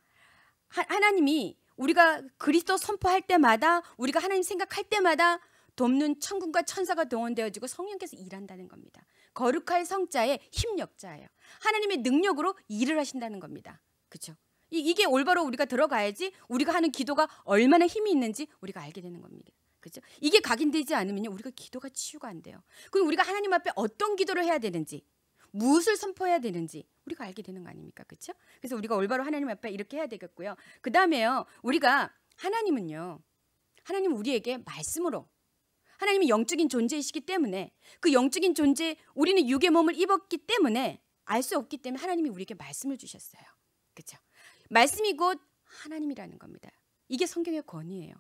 하나님이 우리가 그리스도 선포할 때마다 우리가 하나님 생각할 때마다 돕는 천군과 천사가 동원되어지고 성령께서 일한다는 겁니다. 거룩할 성자의 힘력자예요. 하나님의 능력으로 일을 하신다는 겁니다. 그렇죠? 이게 올바로 우리가 들어가야지 우리가 하는 기도가 얼마나 힘이 있는지 우리가 알게 되는 겁니다. 그렇죠? 이게 각인되지 않으면 우리가 기도가 치유가 안 돼요. 그럼 우리가 하나님 앞에 어떤 기도를 해야 되는지 무엇을 선포해야 되는지 우리가 알게 되는 거 아닙니까? 그렇죠? 그래서 우리가 올바로 하나님 앞에 이렇게 해야 되겠고요. 그 다음에요. 우리가 하나님은 우리에게 말씀으로 하나님이 영적인 존재이시기 때문에 그 영적인 존재 우리는 육의 몸을 입었기 때문에 알 수 없기 때문에 하나님이 우리에게 말씀을 주셨어요. 그렇죠? 말씀이 곧 하나님이라는 겁니다. 이게 성경의 권위예요.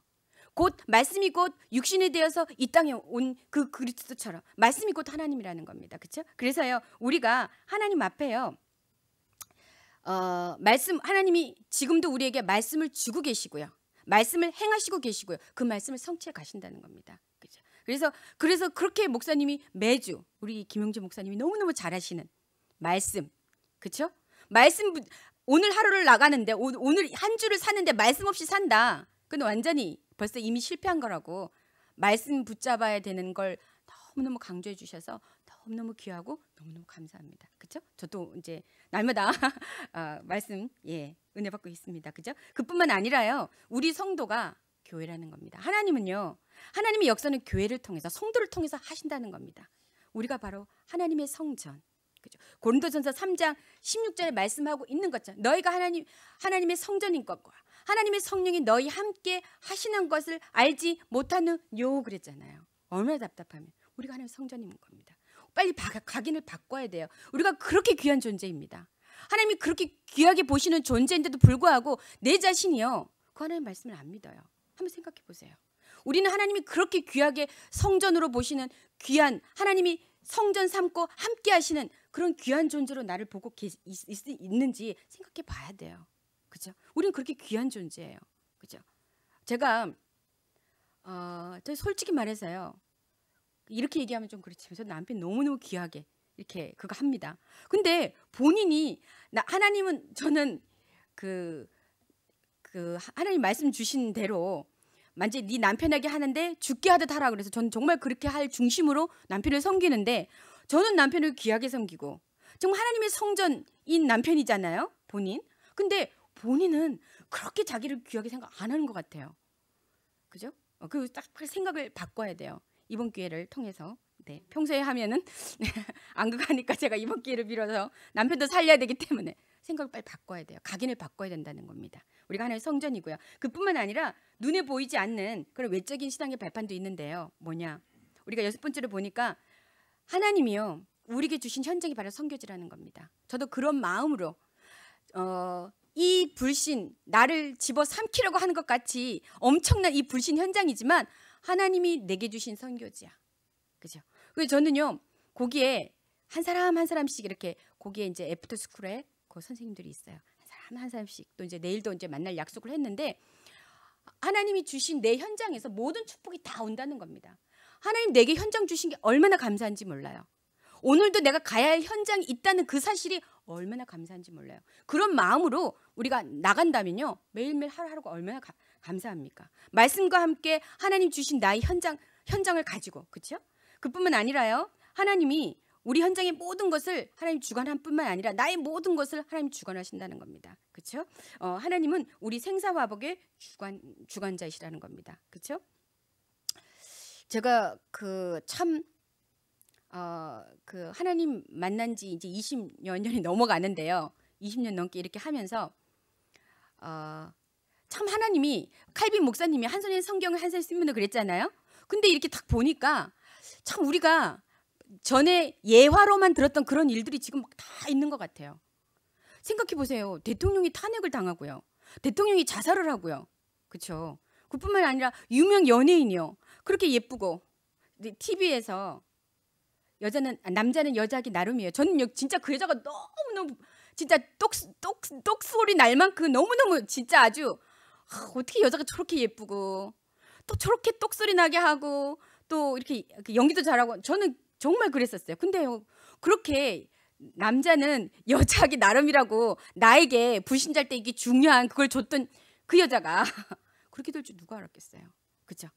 곧 말씀이 곧 육신이 되어서 이 땅에 온 그 그리스도처럼 말씀이 곧 하나님이라는 겁니다. 그렇죠? 그래서요 우리가 하나님 앞에요 하나님이 지금도 우리에게 말씀을 주고 계시고요. 말씀을 행하시고 계시고요. 그 말씀을 성취해 가신다는 겁니다. 그렇죠? 그래서 그렇게 목사님이 매주 우리 김용재 목사님이 너무너무 잘하시는 말씀. 그렇죠? 말씀 오늘 하루를 나가는데 오늘 한 주를 사는데 말씀 없이 산다. 그건 완전히 벌써 이미 실패한 거라고 말씀 붙잡아야 되는 걸 너무너무 강조해 주셔서 너무너무 귀하고 너무너무 감사합니다. 그렇죠? 저도 이제 날마다 말씀 은혜 받고 있습니다. 그렇죠? 그뿐만 아니라요. 우리 성도가 교회라는 겁니다. 하나님의 역사는 교회를 통해서 성도를 통해서 하신다는 겁니다. 우리가 바로 하나님의 성전. 그죠? 고린도전서 3장 16절에 말씀하고 있는 것처럼 너희가 하나님의 성전인 것과 하나님의 성령이 너희 함께 하시는 것을 알지 못하느뇨 그랬잖아요. 얼마나 답답하면 우리가 하나님의 성전인 겁니다. 빨리 각인을 바꿔야 돼요. 우리가 그렇게 귀한 존재입니다. 하나님이 그렇게 귀하게 보시는 존재인데도 불구하고 내 자신이요 그 하나님의 말씀을 안 믿어요. 한번 생각해 보세요. 우리는 하나님이 그렇게 귀하게 성전으로 보시는 귀한 하나님이 성전 삼고 함께 하시는 그런 귀한 존재로 나를 보고 있는지 생각해 봐야 돼요. 그죠? 우리는 그렇게 귀한 존재예요. 그죠? 제가 저 솔직히 말해서요. 이렇게 얘기하면 좀 그렇지만 저 남편 너무너무 귀하게 이렇게 그거 합니다. 근데 본인이 하나님은 저는 그 하나님 말씀 주신 대로 만약에 네 남편에게 하는데 죽게 하듯 하라 그래서 저는 정말 그렇게 할 중심으로 남편을 섬기는데 저는 남편을 귀하게 섬기고 정말 하나님의 성전인 남편이잖아요. 본인. 근데 본인은 그렇게 자기를 귀하게 생각 안 하는 것 같아요. 그죠? 그 딱 생각을 바꿔야 돼요. 이번 기회를 통해서 네, 평소에 하면은 안 가니까 제가 이번 기회를 빌어서 남편도 살려야 되기 때문에 생각을 빨리 바꿔야 돼요. 각인을 바꿔야 된다는 겁니다. 우리가 하나의 성전이고요. 그뿐만 아니라 눈에 보이지 않는 그런 외적인 신앙의 발판도 있는데요. 뭐냐? 우리가 6번째로 보니까 하나님이요, 우리에게 주신 현장이 바로 선교지라는 겁니다. 저도 그런 마음으로 이 불신, 나를 집어삼키려고 하는 것 같이 엄청난 이 불신 현장이지만 하나님이 내게 주신 선교지야. 그죠? 그래서 저는요, 거기에 한 사람 한 사람씩 이렇게 거기에 이제 애프터 스쿨에 그 선생님들이 있어요. 한 사람 한 사람씩 또 이제 내일도 이제 만날 약속을 했는데 하나님이 주신 내 현장에서 모든 축복이 다 온다는 겁니다. 하나님 내게 현장 주신 게 얼마나 감사한지 몰라요. 오늘도 내가 가야 할 현장이 있다는 그 사실이 얼마나 감사한지 몰라요. 그런 마음으로 우리가 나간다면요, 매일매일 하루하루가 얼마나 감사합니까? 말씀과 함께 하나님 주신 나의 현장을 가지고, 그렇죠? 그뿐만 아니라요, 하나님이 우리 현장의 모든 것을 하나님 주관한 뿐만 아니라 나의 모든 것을 하나님 주관하신다는 겁니다. 그렇죠? 하나님은 우리 생사화복의 주관자이시라는 겁니다. 그렇죠? 제가 하나님 만난 지 이제 20여 년이 넘어가는데요. 20년 넘게 이렇게 하면서 참 하나님이, 칼빈 목사님이 한 손에 성경을 한 손에 쓰면 그랬잖아요. 근데 이렇게 딱 보니까 참 우리가 전에 예화로만 들었던 그런 일들이 지금 막 다 있는 것 같아요. 생각해 보세요. 대통령이 탄핵을 당하고요. 대통령이 자살을 하고요. 그렇죠? 그뿐만 아니라 유명 연예인이요, 그렇게 예쁘고 TV에서 남자는 여자하기 나름이에요. 저는 진짜 그 여자가 너무너무 진짜 똑소리 날 만큼 너무너무 진짜 아주 어떻게 여자가 저렇게 예쁘고 또 저렇게 똑소리 나게 하고 또 이렇게 연기도 잘하고, 저는 정말 그랬었어요. 근데요, 그렇게 남자는 여자하기 나름이라고 나에게 불신자일 때 이게 중요한 그걸 줬던 그 여자가 그렇게 될 줄 누가 알았겠어요. 그죠?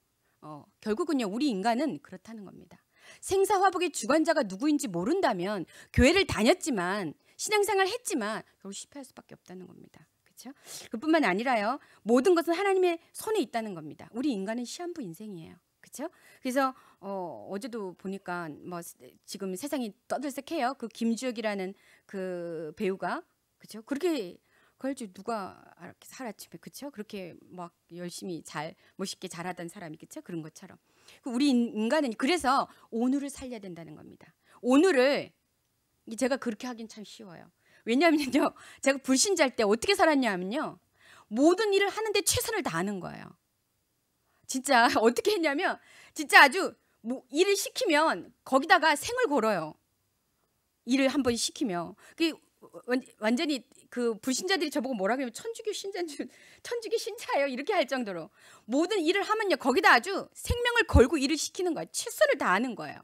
결국은요, 우리 인간은 그렇다는 겁니다. 생사화복의 주관자가 누구인지 모른다면 교회를 다녔지만 신앙생활 했지만 결국 실패할 수밖에 없다는 겁니다. 그렇죠? 그뿐만 아니라요, 모든 것은 하나님의 손에 있다는 겁니다. 우리 인간은 시한부 인생이에요. 그렇죠? 그래서 어제도 보니까 뭐 지금 세상이 떠들썩해요. 그 김주혁이라는 그 배우가, 그렇죠? 그렇게 그럴 줄 누가 살았지, 그렇죠? 그렇게 막 열심히 잘 멋있게 잘하던 사람이, 그렇죠? 그런 것처럼 우리 인간은 그래서 오늘을 살려야 된다는 겁니다. 오늘을 제가 그렇게 하긴 참 쉬워요. 왜냐하면요, 제가 불신자일 때 어떻게 살았냐면요, 모든 일을 하는데 최선을 다하는 거예요. 진짜 어떻게 했냐면 진짜 아주 일을 시키면 거기다가 생을 걸어요. 일을 한번 시키면 완전히 그 불신자들이 저보고 뭐라 그러면 천주교 신자예요 이렇게 할 정도로 모든 일을 하면요, 거기다 아주 생명을 걸고 일을 시키는 거예요. 최선을 다하는 거예요.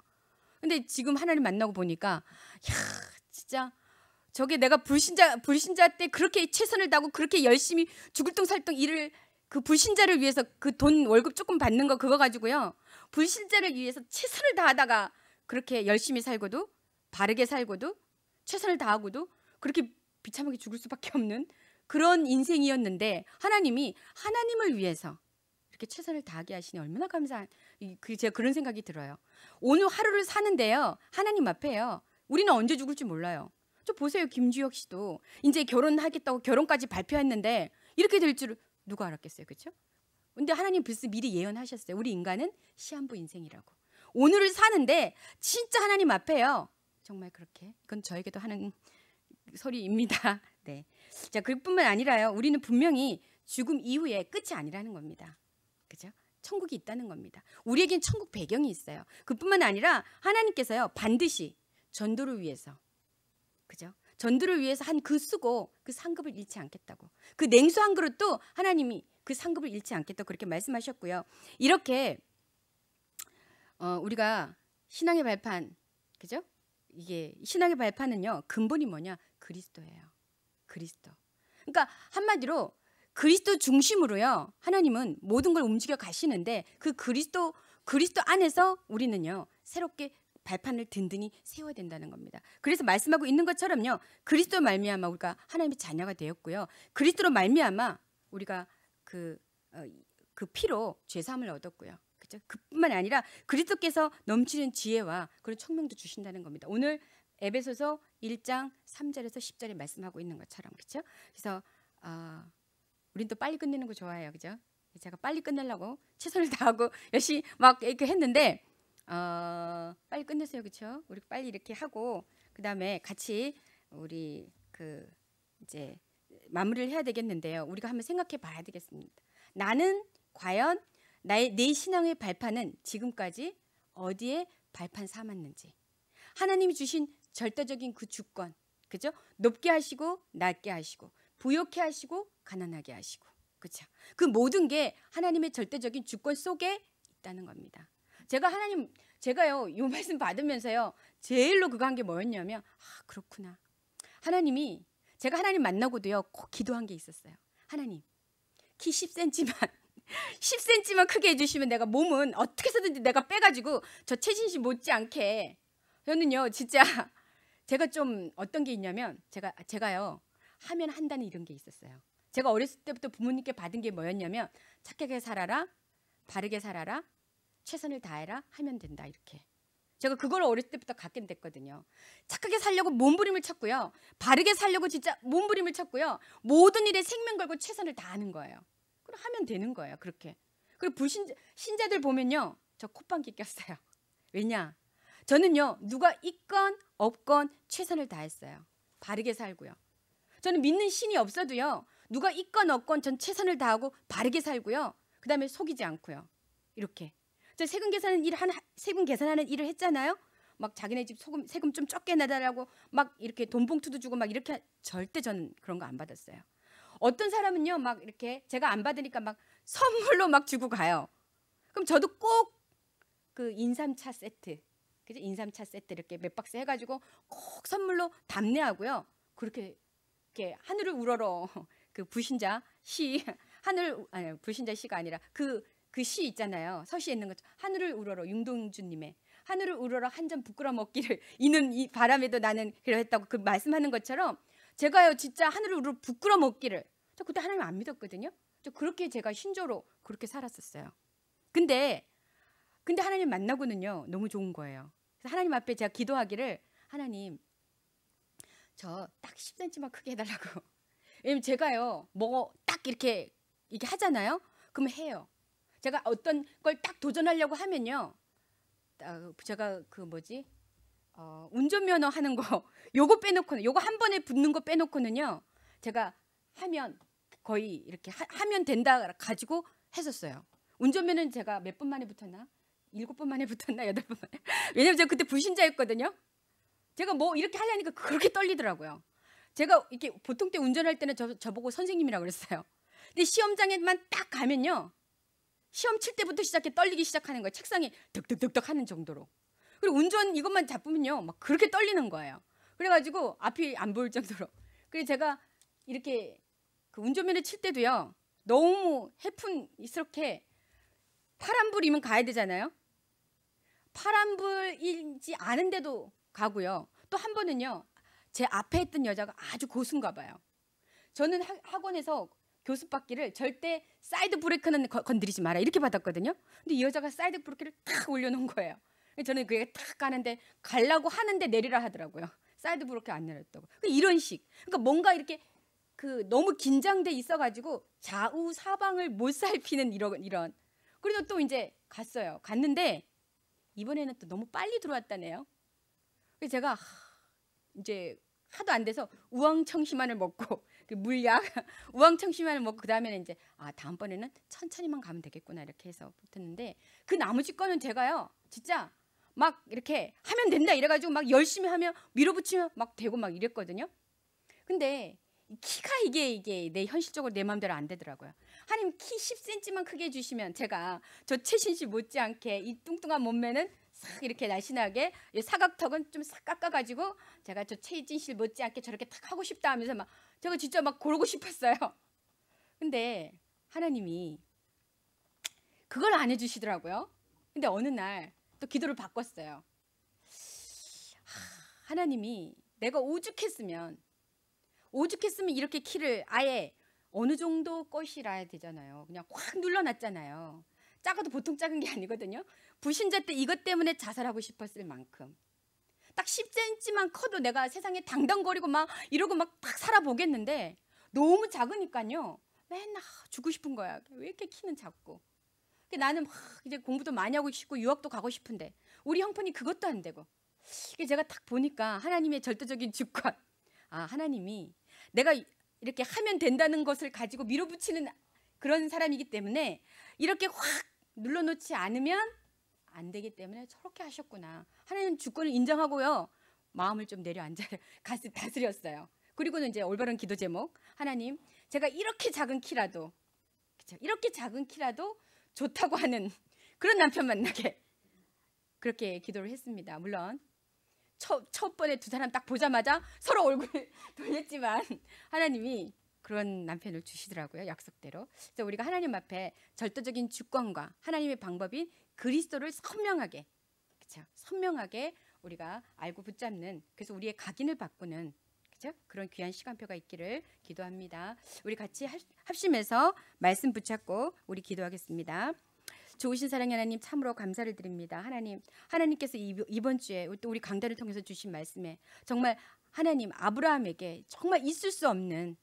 근데 지금 하나님 만나고 보니까 야, 진짜 저게 내가 불신자 때 그렇게 최선을 다하고 그렇게 열심히 죽을 똥살똥 일을, 그 불신자를 위해서 그 돈 월급 조금 받는 거 그거 가지고요, 불신자를 위해서 최선을 다하다가 그렇게 열심히 살고도 바르게 살고도 최선을 다하고도 그렇게 비참하게 죽을 수밖에 없는 그런 인생이었는데 하나님이 하나님을 위해서 이렇게 최선을 다하게 하시니 얼마나 감사한, 제가 그런 생각이 들어요. 오늘 하루를 사는데요, 하나님 앞에요, 우리는 언제 죽을지 몰라요. 저 보세요, 김주혁 씨도 이제 결혼하겠다고 결혼까지 발표했는데 이렇게 될 줄 누가 알았겠어요, 그렇죠? 근데 하나님 벌써 미리 예언하셨어요. 우리 인간은 시한부 인생이라고. 오늘을 사는데 진짜 하나님 앞에요, 정말 그렇게, 이건 저에게도 하는 소리입니다. 네. 자, 그뿐만 아니라요, 우리는 분명히 죽음 이후에 끝이 아니라는 겁니다. 그죠? 천국이 있다는 겁니다. 우리에겐 천국 배경이 있어요. 그뿐만 아니라 하나님께서요, 반드시 전도를 위해서, 그죠? 전도를 위해서 한 그 수고, 그 상급을 잃지 않겠다고. 그 냉수 한 그릇도 하나님이 그 상급을 잃지 않겠다고 그렇게 말씀하셨고요. 이렇게 우리가 신앙의 발판, 그죠? 이게 신앙의 발판은요, 근본이 뭐냐? 그리스도예요. 그리스도. 그러니까 한마디로 그리스도 중심으로요, 하나님은 모든 걸 움직여 가시는데 그 그리스도 안에서 우리는요, 새롭게 발판을 든든히 세워야 된다는 겁니다. 그래서 말씀하고 있는 것처럼요, 그리스도 말미암아 우리가 하나님의 자녀가 되었고요, 그리스도로 말미암아 우리가 그 피로 죄 사함을 얻었고요. 그죠? 그뿐만 아니라 그리스도께서 넘치는 지혜와 그런 청명도 주신다는 겁니다. 오늘 에베소서 1장 3절에서 10절에 말씀하고 있는 것처럼 그렇죠? 그래서 우린 또 빨리 끝내는 거 좋아해요, 그죠? 제가 빨리 끝내려고 최선을 다하고 열심히 막 이렇게 했는데 빨리 끝내세요, 그렇죠? 우리 빨리 이렇게 하고 그 다음에 같이 우리 그 이제 마무리를 해야 되겠는데요. 우리가 한번 생각해 봐야 되겠습니다. 나는 과연 내 신앙의 발판은 지금까지 어디에 발판 삼았는지, 하나님이 주신 절대적인 그 주권, 그죠? 높게 하시고 낮게 하시고 부욕해 하시고 가난하게 하시고, 그렇죠? 그 모든 게 하나님의 절대적인 주권 속에 있다는 겁니다. 제가요 이 말씀 받으면서요 제일로 그거 한 게 뭐였냐면 그렇구나. 제가 하나님 만나고도요 꼭 기도한 게 있었어요. 하나님, 키 10cm만 10cm만 크게 해주시면 내가 몸은 어떻게 해서든지 내가 빼가지고 저 최진 씨 못지않게. 저는요 진짜 제가 좀 어떤 게 있냐면 제가요 하면 한다는 이런 게 있었어요. 제가 어렸을 때부터 부모님께 받은 게 뭐였냐면 착하게 살아라, 바르게 살아라, 최선을 다해라, 하면 된다, 이렇게. 제가 그걸 어렸을 때부터 갖게 됐거든요. 착하게 살려고 몸부림을 쳤고요, 바르게 살려고 진짜 몸부림을 쳤고요, 모든 일에 생명 걸고 최선을 다하는 거예요. 그럼 하면 되는 거예요, 그렇게. 그리고 신자들 보면요 저 콧방귀 꼈어요. 왜냐? 저는요 누가 있건 없건 최선을 다했어요. 바르게 살고요. 저는 믿는 신이 없어도요 누가 있건 없건 전 최선을 다하고 바르게 살고요, 그 다음에 속이지 않고요. 이렇게 저 세금 계산하는 일을 했잖아요. 막 자기네 집 세금 좀 적게 내달라고 막 이렇게 돈 봉투도 주고 막 이렇게. 절대 저는 그런 거 안 받았어요. 어떤 사람은요 막 이렇게 제가 안 받으니까 막 선물로 막 주고 가요. 그럼 저도 꼭 그 인삼차 세트, 그죠? 인삼차 세트 이렇게 몇 박스 해가지고 꼭 선물로 답례하고요. 그렇게 하늘을 우러러 그 불신자 시 불신자 시가 아니라 그 시 있잖아요. 서시에 있는 것. 하늘을 우러러, 윤동주님의 하늘을 우러러 한 잔 부끄러 먹기를 이는 이 바람에도 나는 그랬다고 그 말씀하는 것처럼 제가요 진짜 하늘을 우러러 부끄러 먹기를. 저 그때 하나님 안 믿었거든요. 저 그렇게 제가 신조로 그렇게 살았었어요. 근데 하나님 만나고는요 너무 좋은 거예요. 그래서 하나님 앞에 제가 기도하기를, 하나님 저 딱 10cm만 크게 해달라고. 왜냐면 제가요 뭐 딱 이렇게 하잖아요. 그러면 해요. 제가 어떤 걸 딱 도전하려고 하면요, 제가 운전면허 하는 거 요거 빼놓고는, 요거 한 번에 붙는 거 빼놓고는요 제가 하면 거의 이렇게 하면 된다 가지고 했었어요. 운전면허는 제가 몇 번 만에 붙었나? 7번 만에 붙었나? 8번 만에. 왜냐면 제가 그때 불신자였거든요. 제가 뭐 이렇게 하려니까 그렇게 떨리더라고요. 제가 이렇게 보통 때 운전할 때는 저보고 선생님이라고 그랬어요. 근데 시험장에만 딱 가면요, 시험 칠 때부터 시작해 떨리기 시작하는 거예요. 책상이 득득득득 하는 정도로. 그리고 운전 이것만 잡으면요 막 그렇게 떨리는 거예요. 그래가지고 앞이 안 보일 정도로. 그래서 제가 이렇게 그 운전면허 칠 때도요 너무 해픈스럽게 파란불이면 가야 되잖아요. 파란불이지 않은데도 가고요. 또 한 번은요 제 앞에 있던 여자가 아주 고수인가 봐요. 저는 학원에서 교습받기를 절대 사이드 브레이크는 건드리지 마라 이렇게 받았거든요. 근데 이 여자가 사이드 브레이크를 탁 올려놓은 거예요. 저는 그게 탁 가는데 가려고 하는데 내리라 하더라고요. 사이드 브레이크 안 내렸다고. 이런 식. 그러니까 뭔가 이렇게 너무 긴장돼 있어가지고 좌우 사방을 못 살피는 이런. 그래서 또 이제 갔는데 이번에는 또 너무 빨리 들어왔다네요. 그래서 제가 이제 하도 안 돼서 우황청심환을 먹고 그 물약 우황청심환을 먹고, 그 다음에는 이제 다음번에는 천천히만 가면 되겠구나 이렇게 해서 붙었는데, 그 나머지 거는 제가요 진짜 막 이렇게 하면 된다 이래가지고 막 열심히 하면 밀어붙이면 막 되고 막 이랬거든요. 근데 키가 이게 내 현실적으로 내 마음대로 안 되더라고요. 하나님 키 10cm만 크게 해주시면 제가 저 최신 씨 못지않게 이 뚱뚱한 몸매는 싹 이렇게 날씬하게, 사각턱은 좀 싹 깎아가지고 제가 저 최진 씨 못지않게 저렇게 탁 하고 싶다 하면서 막 제가 진짜 막 그러고 싶었어요. 근데 하나님이 그걸 안 해주시더라고요. 근데 어느 날 또 기도를 바꿨어요. 하나님이 내가 오죽했으면 이렇게 키를 아예 어느 정도 것이라야 되잖아요. 그냥 확 눌러놨잖아요. 작아도 보통 작은 게 아니거든요. 부신자 때 이것 때문에 자살하고 싶었을 만큼 딱 10cm만 커도 내가 세상에 당당거리고 막 이러고 막 딱 살아보겠는데 너무 작으니까요. 맨날 주고 싶은 거야. 왜 이렇게 키는 작고. 나는 막 이제 공부도 많이 하고 싶고 유학도 가고 싶은데 우리 형편이 그것도 안 되고. 제가 딱 보니까 하나님의 절대적인 주권. 하나님이 내가 이렇게 하면 된다는 것을 가지고 밀어붙이는 그런 사람이기 때문에 이렇게 확 눌러놓지 않으면 안 되기 때문에 저렇게 하셨구나. 하나님 주권을 인정하고요. 마음을 좀 내려앉아 가슴 다스렸어요. 그리고는 이제 올바른 기도 제목. 하나님, 제가 이렇게 작은 키라도, 그쵸? 이렇게 작은 키라도 좋다고 하는 그런 남편 만나게 그렇게 기도를 했습니다. 물론 첫 번에 두 사람 딱 보자마자 서로 얼굴 돌렸지만 하나님이 그런 남편을 주시더라고요. 약속대로. 그래서 우리가 하나님 앞에 절대적인 주권과 하나님의 방법인 그리스도를 선명하게, 그렇죠? 선명하게 우리가 알고 붙잡는, 그래서 우리의 각인을 바꾸는, 그렇죠? 그런 귀한 시간표가 있기를 기도합니다. 우리 같이 합심해서 말씀 붙잡고 우리 기도하겠습니다. 좋으신 사랑의 하나님, 참으로 감사를 드립니다. 하나님께서 이번 주에 또 우리 강단을 통해서 주신 말씀에 정말 하나님, 아브라함에게 정말 있을 수 없는,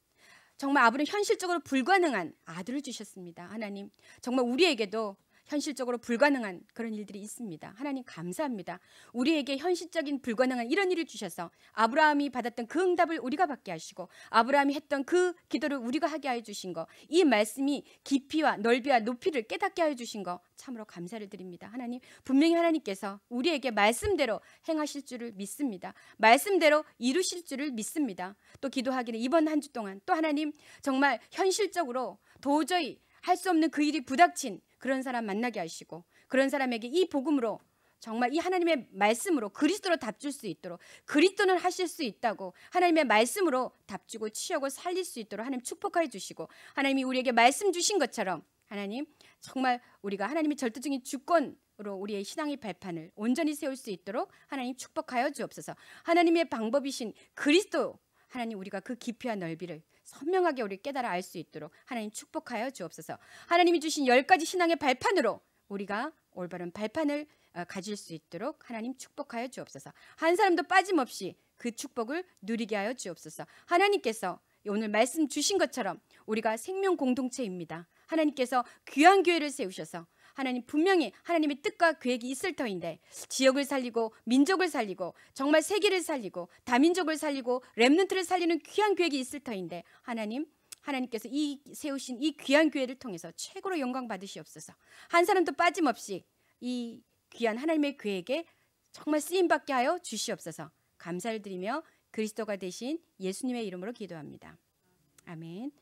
정말 아브라함 현실적으로 불가능한 아들을 주셨습니다. 하나님, 정말 우리에게도 현실적으로 불가능한 그런 일들이 있습니다. 하나님 감사합니다. 우리에게 현실적인 불가능한 이런 일을 주셔서 아브라함이 받았던 그 응답을 우리가 받게 하시고 아브라함이 했던 그 기도를 우리가 하게 하여 주신 거, 이 말씀이 깊이와 넓이와 높이를 깨닫게 하여 주신 거 참으로 감사를 드립니다. 하나님, 분명히 하나님께서 우리에게 말씀대로 행하실 줄을 믿습니다. 말씀대로 이루실 줄을 믿습니다. 또 기도하기를 이번 한 주 동안 또 하나님 정말 현실적으로 도저히 할 수 없는 그 일이 부닥친 그런 사람 만나게 하시고 그런 사람에게 이 복음으로 정말 이 하나님의 말씀으로 그리스도로 답줄 수 있도록, 그리스도는 하실 수 있다고 하나님의 말씀으로 답주고 치유하고 살릴 수 있도록 하나님 축복하여 주시고, 하나님이 우리에게 말씀 주신 것처럼 하나님 정말 우리가 하나님의 절대적인 주권으로 우리의 신앙의 발판을 온전히 세울 수 있도록 하나님 축복하여 주옵소서. 하나님의 방법이신 그리스도, 하나님 우리가 그 깊이와 넓이를 선명하게 우리 깨달아 알 수 있도록 하나님 축복하여 주옵소서. 하나님이 주신 10가지 신앙의 발판으로 우리가 올바른 발판을 가질 수 있도록 하나님 축복하여 주옵소서. 한 사람도 빠짐없이 그 축복을 누리게 하여 주옵소서. 하나님께서 오늘 말씀 주신 것처럼 우리가 생명 공동체입니다. 하나님께서 귀한 교회를 세우셔서 하나님 분명히 하나님의 뜻과 계획이 있을 터인데 지역을 살리고 민족을 살리고 정말 세계를 살리고 다민족을 살리고 렘넌트를 살리는 귀한 계획이 있을 터인데 하나님께서 이 세우신 이 귀한 교회를 통해서 최고로 영광 받으시옵소서. 한 사람도 빠짐없이 이 귀한 하나님의 계획에 정말 쓰임받게 하여 주시옵소서. 감사를 드리며 그리스도가 되신 예수님의 이름으로 기도합니다. 아멘.